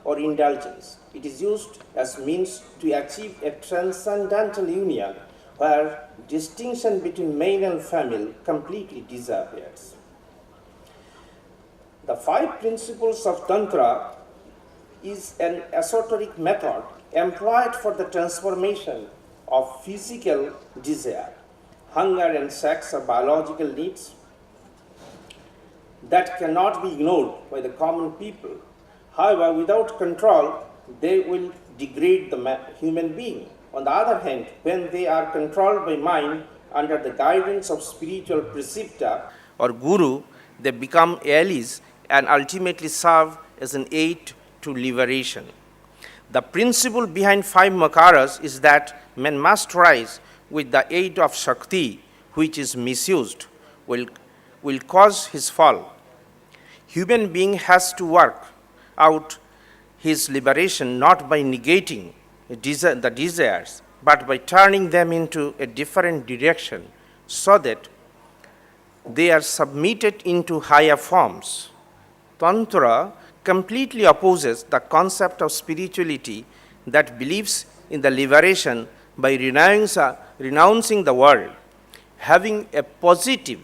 or indulgence. It is used as means to achieve a transcendental union where distinction between male and female completely disappears. The 5 principles of Tantra is an esoteric method employed for the transformation of physical desire. Hunger and sex are biological needs that cannot be ignored by the common people. However, without control, they will degrade the human being. On the other hand, when they are controlled by mind under the guidance of spiritual preceptor or guru, they become allies and ultimately serve as an aid to liberation. The principle behind 5 makaras is that man must rise with the aid of Shakti, which is misused, will cause his fall. Human being has to work out his liberation not by negating the desires, but by turning them into a different direction so that they are submitted into higher forms. Tantra completely opposes the concept of spirituality that believes in the liberation by renouncing the world. Having a positive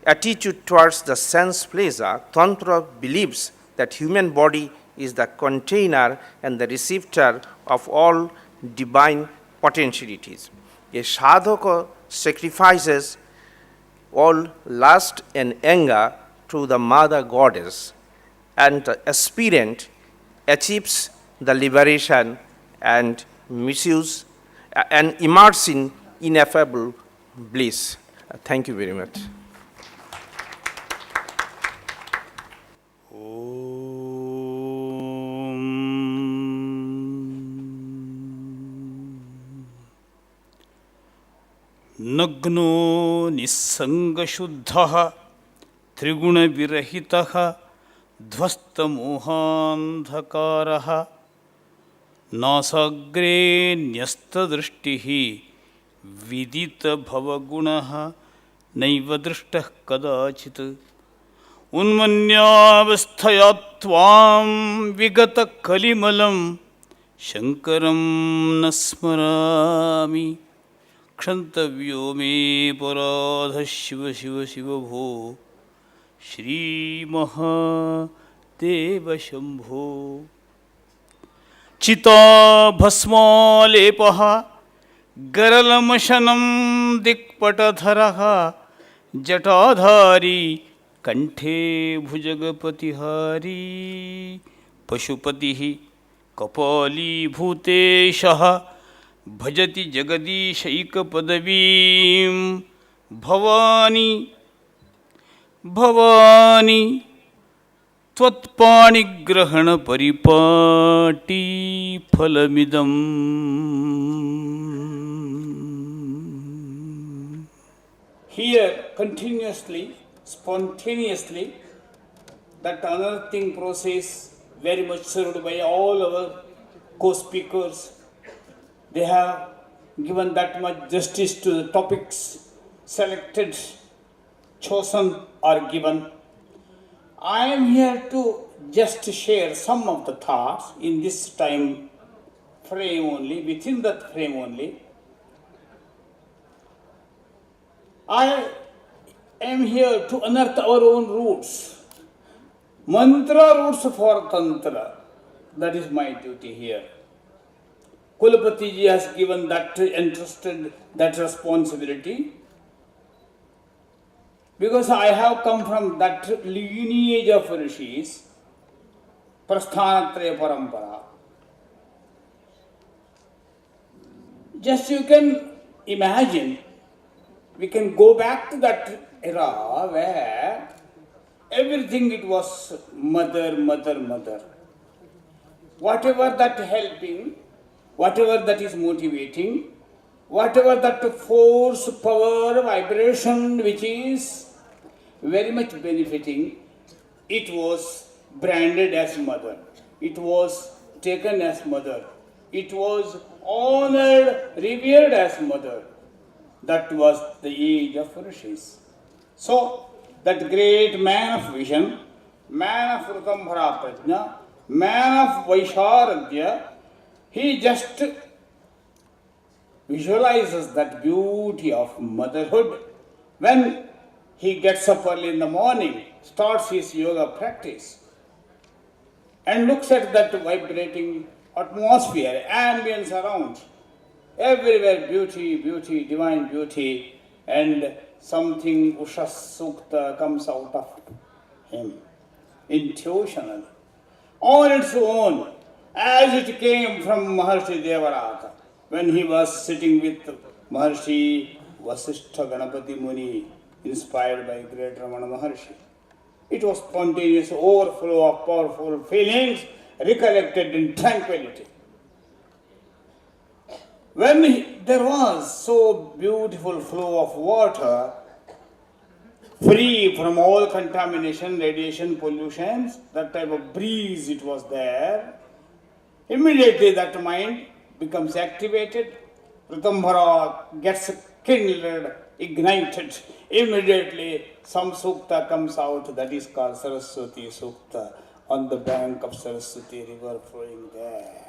attitude towards the sense pleasure, Tantra believes that human body is the container and the receptor of all divine potentialities. A sadhaka sacrifices all lust and anger to the mother goddess, and the aspirant achieves the liberation and misuse and immerse in ineffable bliss. Thank you very much. नग्नो निस्सङ्गशुद्धः त्रिगुणविरहितः ध्वस्तमोहान्धकारः नासाग्रे न्यस्तदृष्टिः विदितभवगुणः नैव दृष्टः कदाचित् उन्मन्यावस्थया त्वां विगतकलिमलं शङ्करं न स्मरामि क्षन्तव्यो मे पराधः शिव शिव शिव भो श्रीमहादेव शम्भो। चिताभस्मालेपः गरलमशनं दिक्पटधरः जटाधारी कंठे भुजगपतिहारी पशुपतिः कपालीभूतेशः भजति जगदीशैकपदवीं Bhavani Bhavani त्वत्पाणिग्रहणपरिपाटी फलमिदम्। Here continuously, spontaneously, that unearthing process very much served by all our co-speakers. They have given that much justice to the topics selected, chosen or given. I am here to just share some of the thoughts in this time frame only, within that frame only. I am here to unearth our own roots, mantra roots for Tantra. That is my duty here. Kulapati ji has given that, entrusted that responsibility, because I have come from that lineage of rishis, Prasthanatraya Parampara. Just you can imagine, we can go back to that era where everything it was mother, mother, mother. Whatever that helping, whatever that is motivating, whatever that force, power, vibration which is very much benefiting, it was branded as mother. It was taken as mother. It was honored, revered as mother. That was the age of rishis. So, that great man of vision, man of Rutambhara Prajna, man of Vaisharadhya, he just visualizes that beauty of motherhood when he gets up early in the morning, starts his yoga practice, and looks at that vibrating atmosphere, ambience around. Everywhere beauty, beauty, divine beauty, and something Usha Sukta comes out of him, intuitionally, on its own, as it came from Maharshi Devarata, when he was sitting with Maharshi Vasishtha Ganapati Muni, inspired by great Ramana Maharshi. It was spontaneous overflow of powerful feelings, recollected in tranquility. When there was so beautiful flow of water, free from all contamination, radiation, pollutions, that type of breeze it was there. Immediately that mind becomes activated, Pratambhara gets kindled, ignited. Immediately some sukta comes out, that is called Saraswati Sukta, on the bank of Saraswati river flowing there.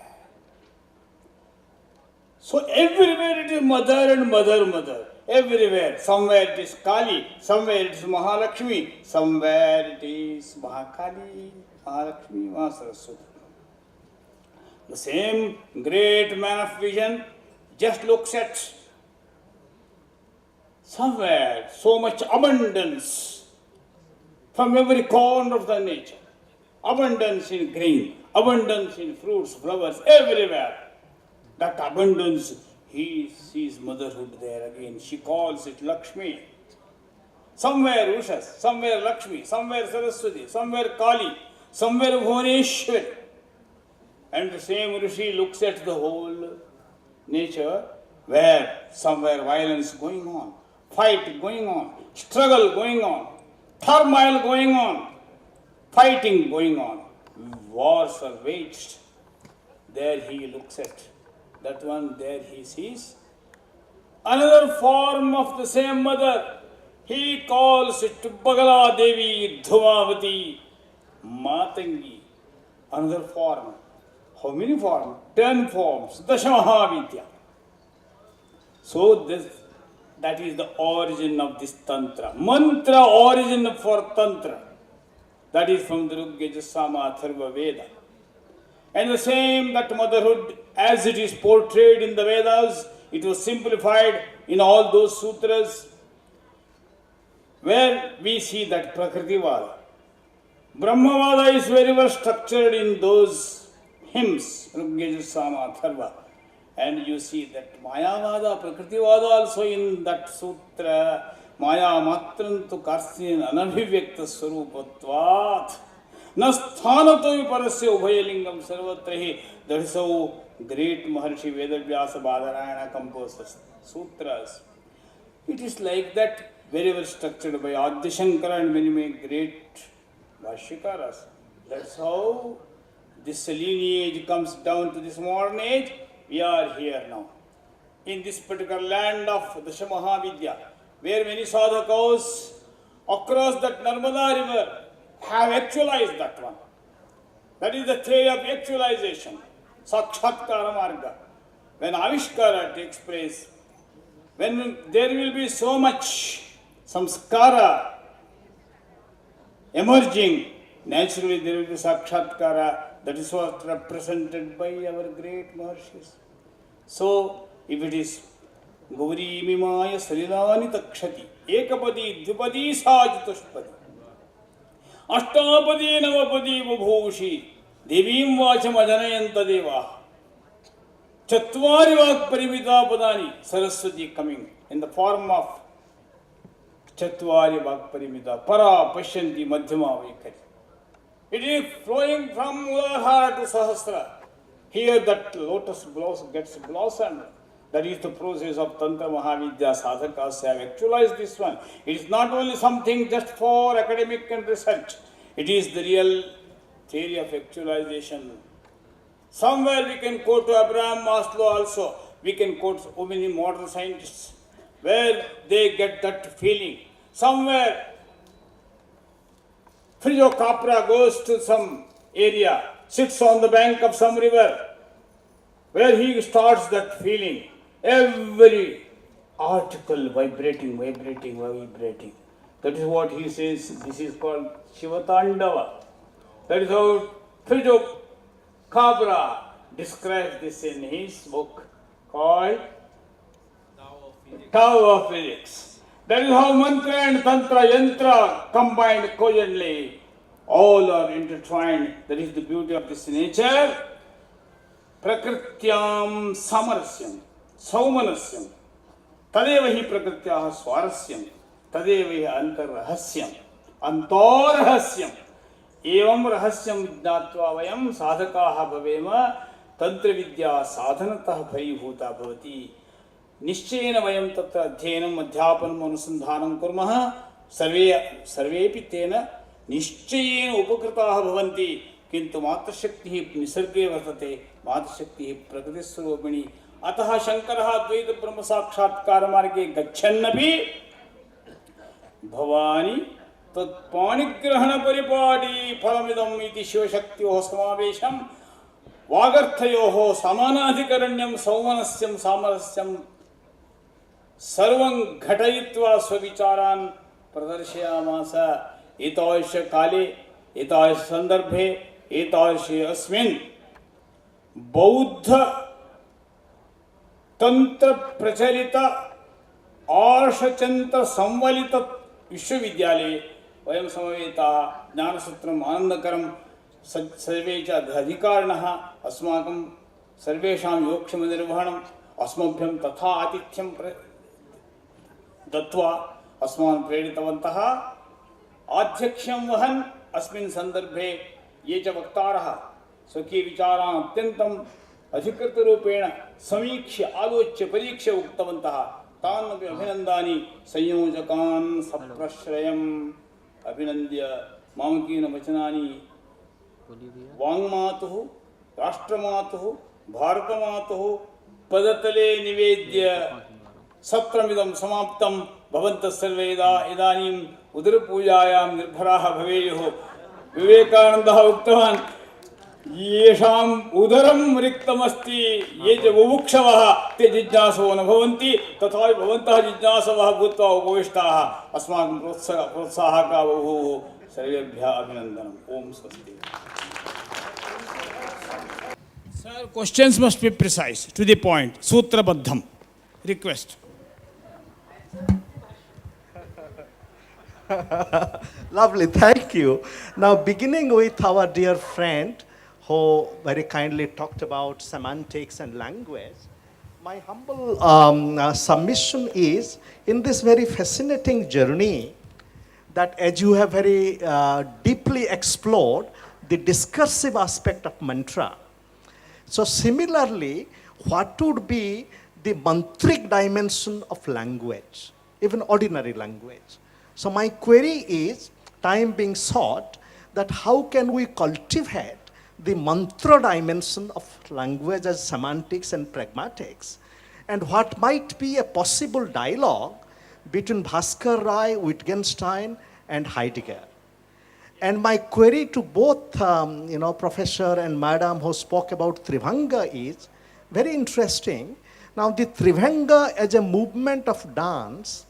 So everywhere it is mother and mother, mother. Everywhere. Somewhere it is Kali, somewhere it is Mahalakshmi, somewhere it is Mahakali, Mahalakshmi, Mahasaraswati. The same great man of vision just looks at somewhere so much abundance from every corner of the nature. Abundance in grain, abundance in fruits, flowers, everywhere. That abundance, he sees motherhood there again. She calls it Lakshmi. Somewhere Ushas, somewhere Lakshmi, somewhere Saraswati, somewhere Kali, somewhere Bhuvaneshwari. And the same Rishi looks at the whole nature where somewhere violence going on, fight going on, struggle going on, turmoil going on, fighting going on, wars are waged. There he looks at that one, there he sees another form of the same mother. He calls it Bagala Devi Dhumavati Matangi. Another form. How many forms? 10 forms. Dashamahavidya. So that is the origin of this Tantra. Mantra origin for Tantra. That is from the Rigveda, Sama, Atharva, Veda. And the same, that motherhood, as it is portrayed in the Vedas, it was simplified in all those sutras, where we see that Prakritivada. Brahmavada is very well structured in those hymns, Rigveda, Sama, Atharva. And you see that Mayavada, Prakritivada also in that sutra, Maya matrantu karsin anabhivyakta swarupatvat. Nasthanatovi parasya ubhayalingam sarvatrahi. That is how great Maharshi Vedavyasa Badarayana composes sutras. It is like that, very well structured by Adi Shankara and many great Bhashyakaras. That's how this lineage comes down to this modern age. We are here now, in this particular land of Dashamahavidya, where many sadhakas across that Narmada river have actualized that one. That is the theory of actualization, Sakshatkara Marga. When Avishkara takes place, when there will be so much samskara emerging, naturally there will be Sakshatkara. That is what represented by our great Maharshis. So, if it is Gauri Mimaya Saridani Takshati, Ekapadi, Dvipadi Sajatushpadi, Ashtapadi Navapadi Vabhushi, Devim Vacham Ajanayanta Deva, Chatvari Vak Parimita Padani, Saraswati coming in the form of Chatvari Vak Parimita, Para Pashyanti Madhyama Vaikari. It is flowing from Uladhara to Sahasra. Here that lotus gets blossomed. That is the process of Tantra Mahavidya. Sadhakas have actualized this one. It is not only something just for academic and research. It is the real theory of actualization. Somewhere we can quote to Abraham Maslow also. We can quote so many modern scientists where they get that feeling. Somewhere Frijo Capra goes to some area, sits on the bank of some river, where he starts that feeling. Every article vibrating. That is what he says. This is called Shivatandava. That is how Frijo Capra describes this in his book called Tao of Physics. That is how mantra and tantra, yantra combined cogently. All are intertwined. That is the beauty of this nature. Prakrityam samarasyam, saumanasyam, tadevahi prakrityaha swarasyam, tadevahi antarrahasyam, antarrahasyam. Evam rahasyam jnatva vayam sadhakaha bhavema tantra vidya sadhanatah bharibhuta bhavati. Nishchena vayam tatra adhyenam adhyapanam anusandhanam kurmaha सर्वेपि तेन निश्चयेन उपकृताः भवन्ति किन्तु मातृशक्तिः निसर्गे वर्तते मातृशक्तिः प्रकृतिस्वरूपिणी अतः शङ्करः द्वैत ब्रह्म साक्षात्कारमार्गे गच्छन्नपि भवानि तत्पाणिग्रहण परिपाटी फलमिदम् इति शिवशक्त्योः समावेशं वागर्थयोः समानाधिकरण्यं सौमनस्यं सामरस्यं सर्वं घटयित्वा स्वविचारान् प्रदर्शयामास एतादृश काले एतादृश सन्दर्भे एतादृशे अस्मिन् बौद्ध तंत्र प्रचलित आर्षचंत्र संवलित विश्वविद्यालये वयं समवेताः ज्ञानसूत्रम् आनन्दकरं सर्वे च अधिकारिणः अस्माकं सर्वेषां योगक्षेमनिर्वहणम् अस्मभ्यं तथा आतिथ्यं दत्वा अस्मान् प्रेरितवन्तः आध्यक्ष्यं वहन् अस्मिन् सन्दर्भे ये च वक्तारः स्वकीयविचारान् अत्यन्तम् अधिकृतरूपेण समीक्ष्य आलोच्य परीक्ष्य उक्तवन्तः तान् अपि अभिनन्दानि संयोजकान् सप्रश्रयम् अभिनन्द्य मामकीन वचनानि वाङ्मातुः राष्ट्रमातुः भारतमातुः पदतले निवेद्य सत्रमिदं समाप्तं भवन्तः सर्वे इदानीम् उदरपूजायां निर्भराः भवेयुः विवेकानन्दः उक्तवान् येषाम् उदरं रिक्तमस्ति ये च बुभुक्षवः ते जिज्ञासवो न भवन्ति तथापि भवन्तः जिज्ञासवः भूत्वा उपविष्टाः अस्माकं प्रोत्साहका बभूवुः सर्वेभ्यः अभिनन्दनम् ओम स्वस्ति Sir, questions must be precise, to the point, sutrabaddham. Request. Lovely, thank you. Now, beginning with our dear friend who very kindly talked about semantics and language, my humble submission is, in this very fascinating journey, that as you have very deeply explored the discursive aspect of mantra, so similarly, what would be the mantric dimension of language, even ordinary language? So my query is, time being sought, that how can we cultivate the mantra dimension of language as semantics and pragmatics, and what might be a possible dialogue between Bhaskar Rai, Wittgenstein, and Heidegger. And my query to both, Professor and Madam who spoke about Trivanga is very interesting. Now, the Trivanga as a movement of dance,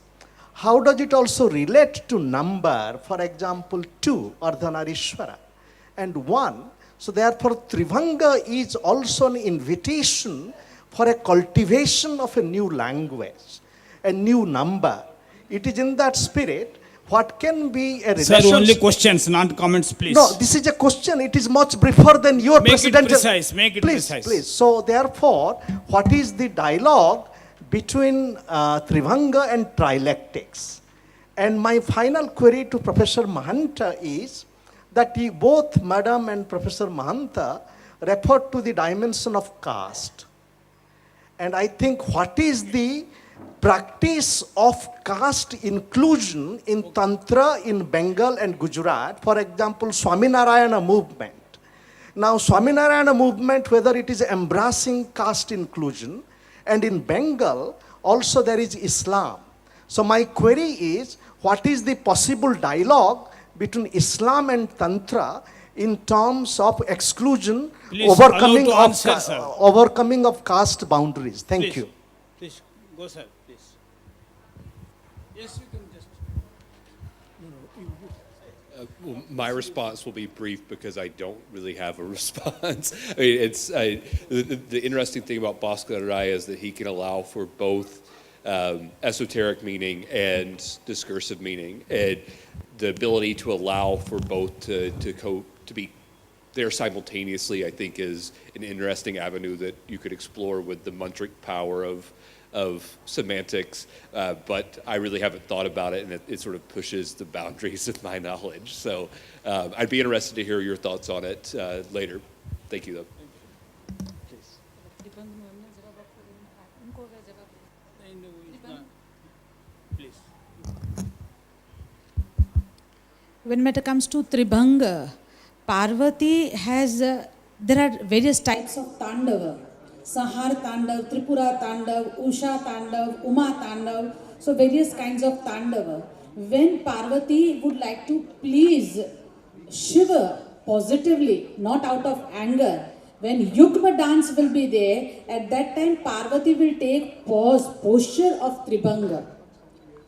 how does it also relate to number? For example, 2, Ardhanarishwara, and 1. So therefore, Trivanga is also an invitation for a cultivation of a new language, a new number. It is in that spirit. What can be a relationship? Sir, only questions, not comments, please. No, this is a question. It is much briefer than your presidential. Make it precise. Please. So therefore, what is the dialogue between Trivanga and trilectics? And my final query to Professor Mahanta is that both Madam and Professor Mahanta referred to the dimension of caste. And I think what is the practice of caste inclusion in Tantra in Bengal and Gujarat, for example, Swaminarayana movement. Now, Swaminarayana movement, whether it is embracing caste inclusion, and in Bengal, also there is Islam. So my query is, what is the possible dialogue between Islam and Tantra in terms of exclusion, Please, overcoming of caste boundaries? Thank you. Please, go sir, please. Yes, you can just. Well, my response will be brief because I don't really have a response. I mean, it's the interesting thing about Bhaskar Rai is that he can allow for both esoteric meaning and discursive meaning, and the ability to allow for both to be there simultaneously, I think, is an interesting avenue that you could explore with the mantric power of semantics, but I really haven't thought about it, and it sort of pushes the boundaries of my knowledge. So I'd be interested to hear your thoughts on it later. Thank you, though. Please. When matter comes to Tribhanga, Parvati has, there are various types of Tandava. Sahar Tandav, Tripura Tandav, Usha Tandav, Uma Tandav. So various kinds of Tandava. When Parvati would like to please Shiva positively, not out of anger, when Yugma dance will be there, at that time Parvati will take posture of Tribhanga.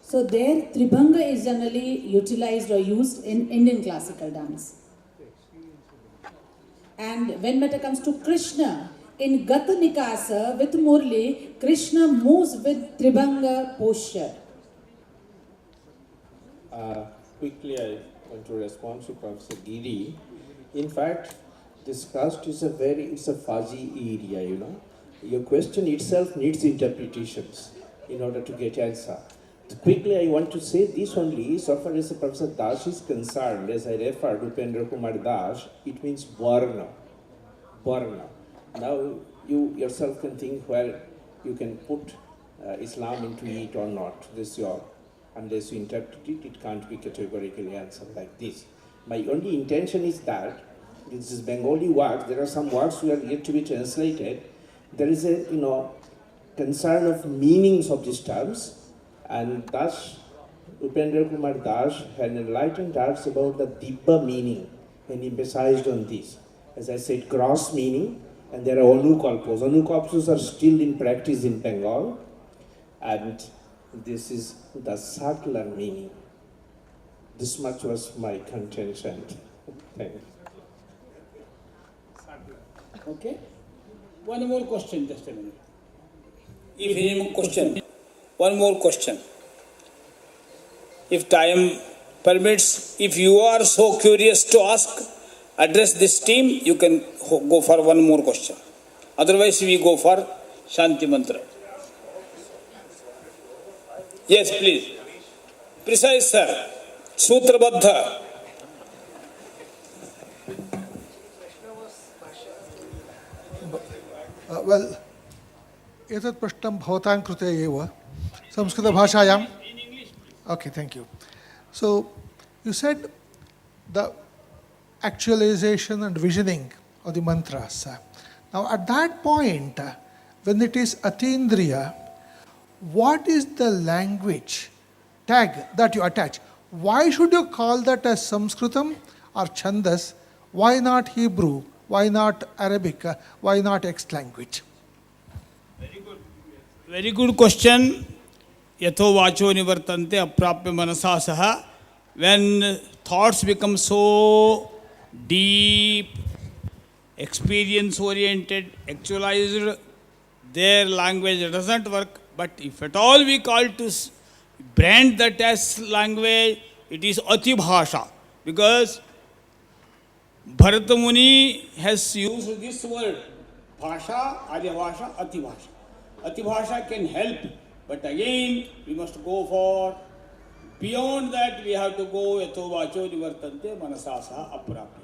So there Tribhanga is generally utilized or used in Indian classical dance. And when matter comes to Krishna, in Gata Nikasa with Murli, Krishna moves with Tribhanga posture. Quickly, I want to respond to Professor Giri. In fact, this caste is it's a fuzzy area, you know. Your question itself needs interpretations in order to get answer. Quickly, I want to say this only, so far as Professor Das is concerned, as I referred to Upendra Kumar Das, it means Varna. Varna. Now, you yourself can think where you can put Islam into it or not. This is your, unless you interpret it, it can't be categorically answered like this. My only intention is that this is Bengali words. There are some words which are yet to be translated. There is a concern of meanings of these terms, and thus Upendra Kumar Das had enlightened us about the deeper meaning and emphasized on this. As I said, gross meaning, and there are anukalpos. Anukalpos are still in practice in Bengal, and this is the subtler meaning. This much was my contention. Thank you. Okay? One more question, just a minute. If any more question, one more question. If time permits, if you are so curious to ask, address this team, you can go for one more question. Otherwise, we go for Shanti Mantra. Yes, please. Precise, sir. Sutrabadha. Well, एतत् प्रश्नं भवतां कृते एव संस्कृतभाषायां. Okay, thank you. So, you said the actualization and visioning of the mantras. Now, at that point, when it is Atindriya, what is the language tag that you attach? Why should you call that as Sanskritam or Chandas? Why not Hebrew? Why not Arabic? Why not X language? Very good question. Yatho vacho nivartante aprapya manasa saha. When thoughts become so deep, experience oriented, actualized, their language doesn't work. But if at all we call to brand that as language, it is Ati Bhasha. Because Bharata Muni has used this word, Bhasha, Arya Bhasha, Ati Bhasha. Ati Bhasha can help, but again we must go for, beyond that we have to go Yato Vacho Nivartante Manasasaha Aprapya.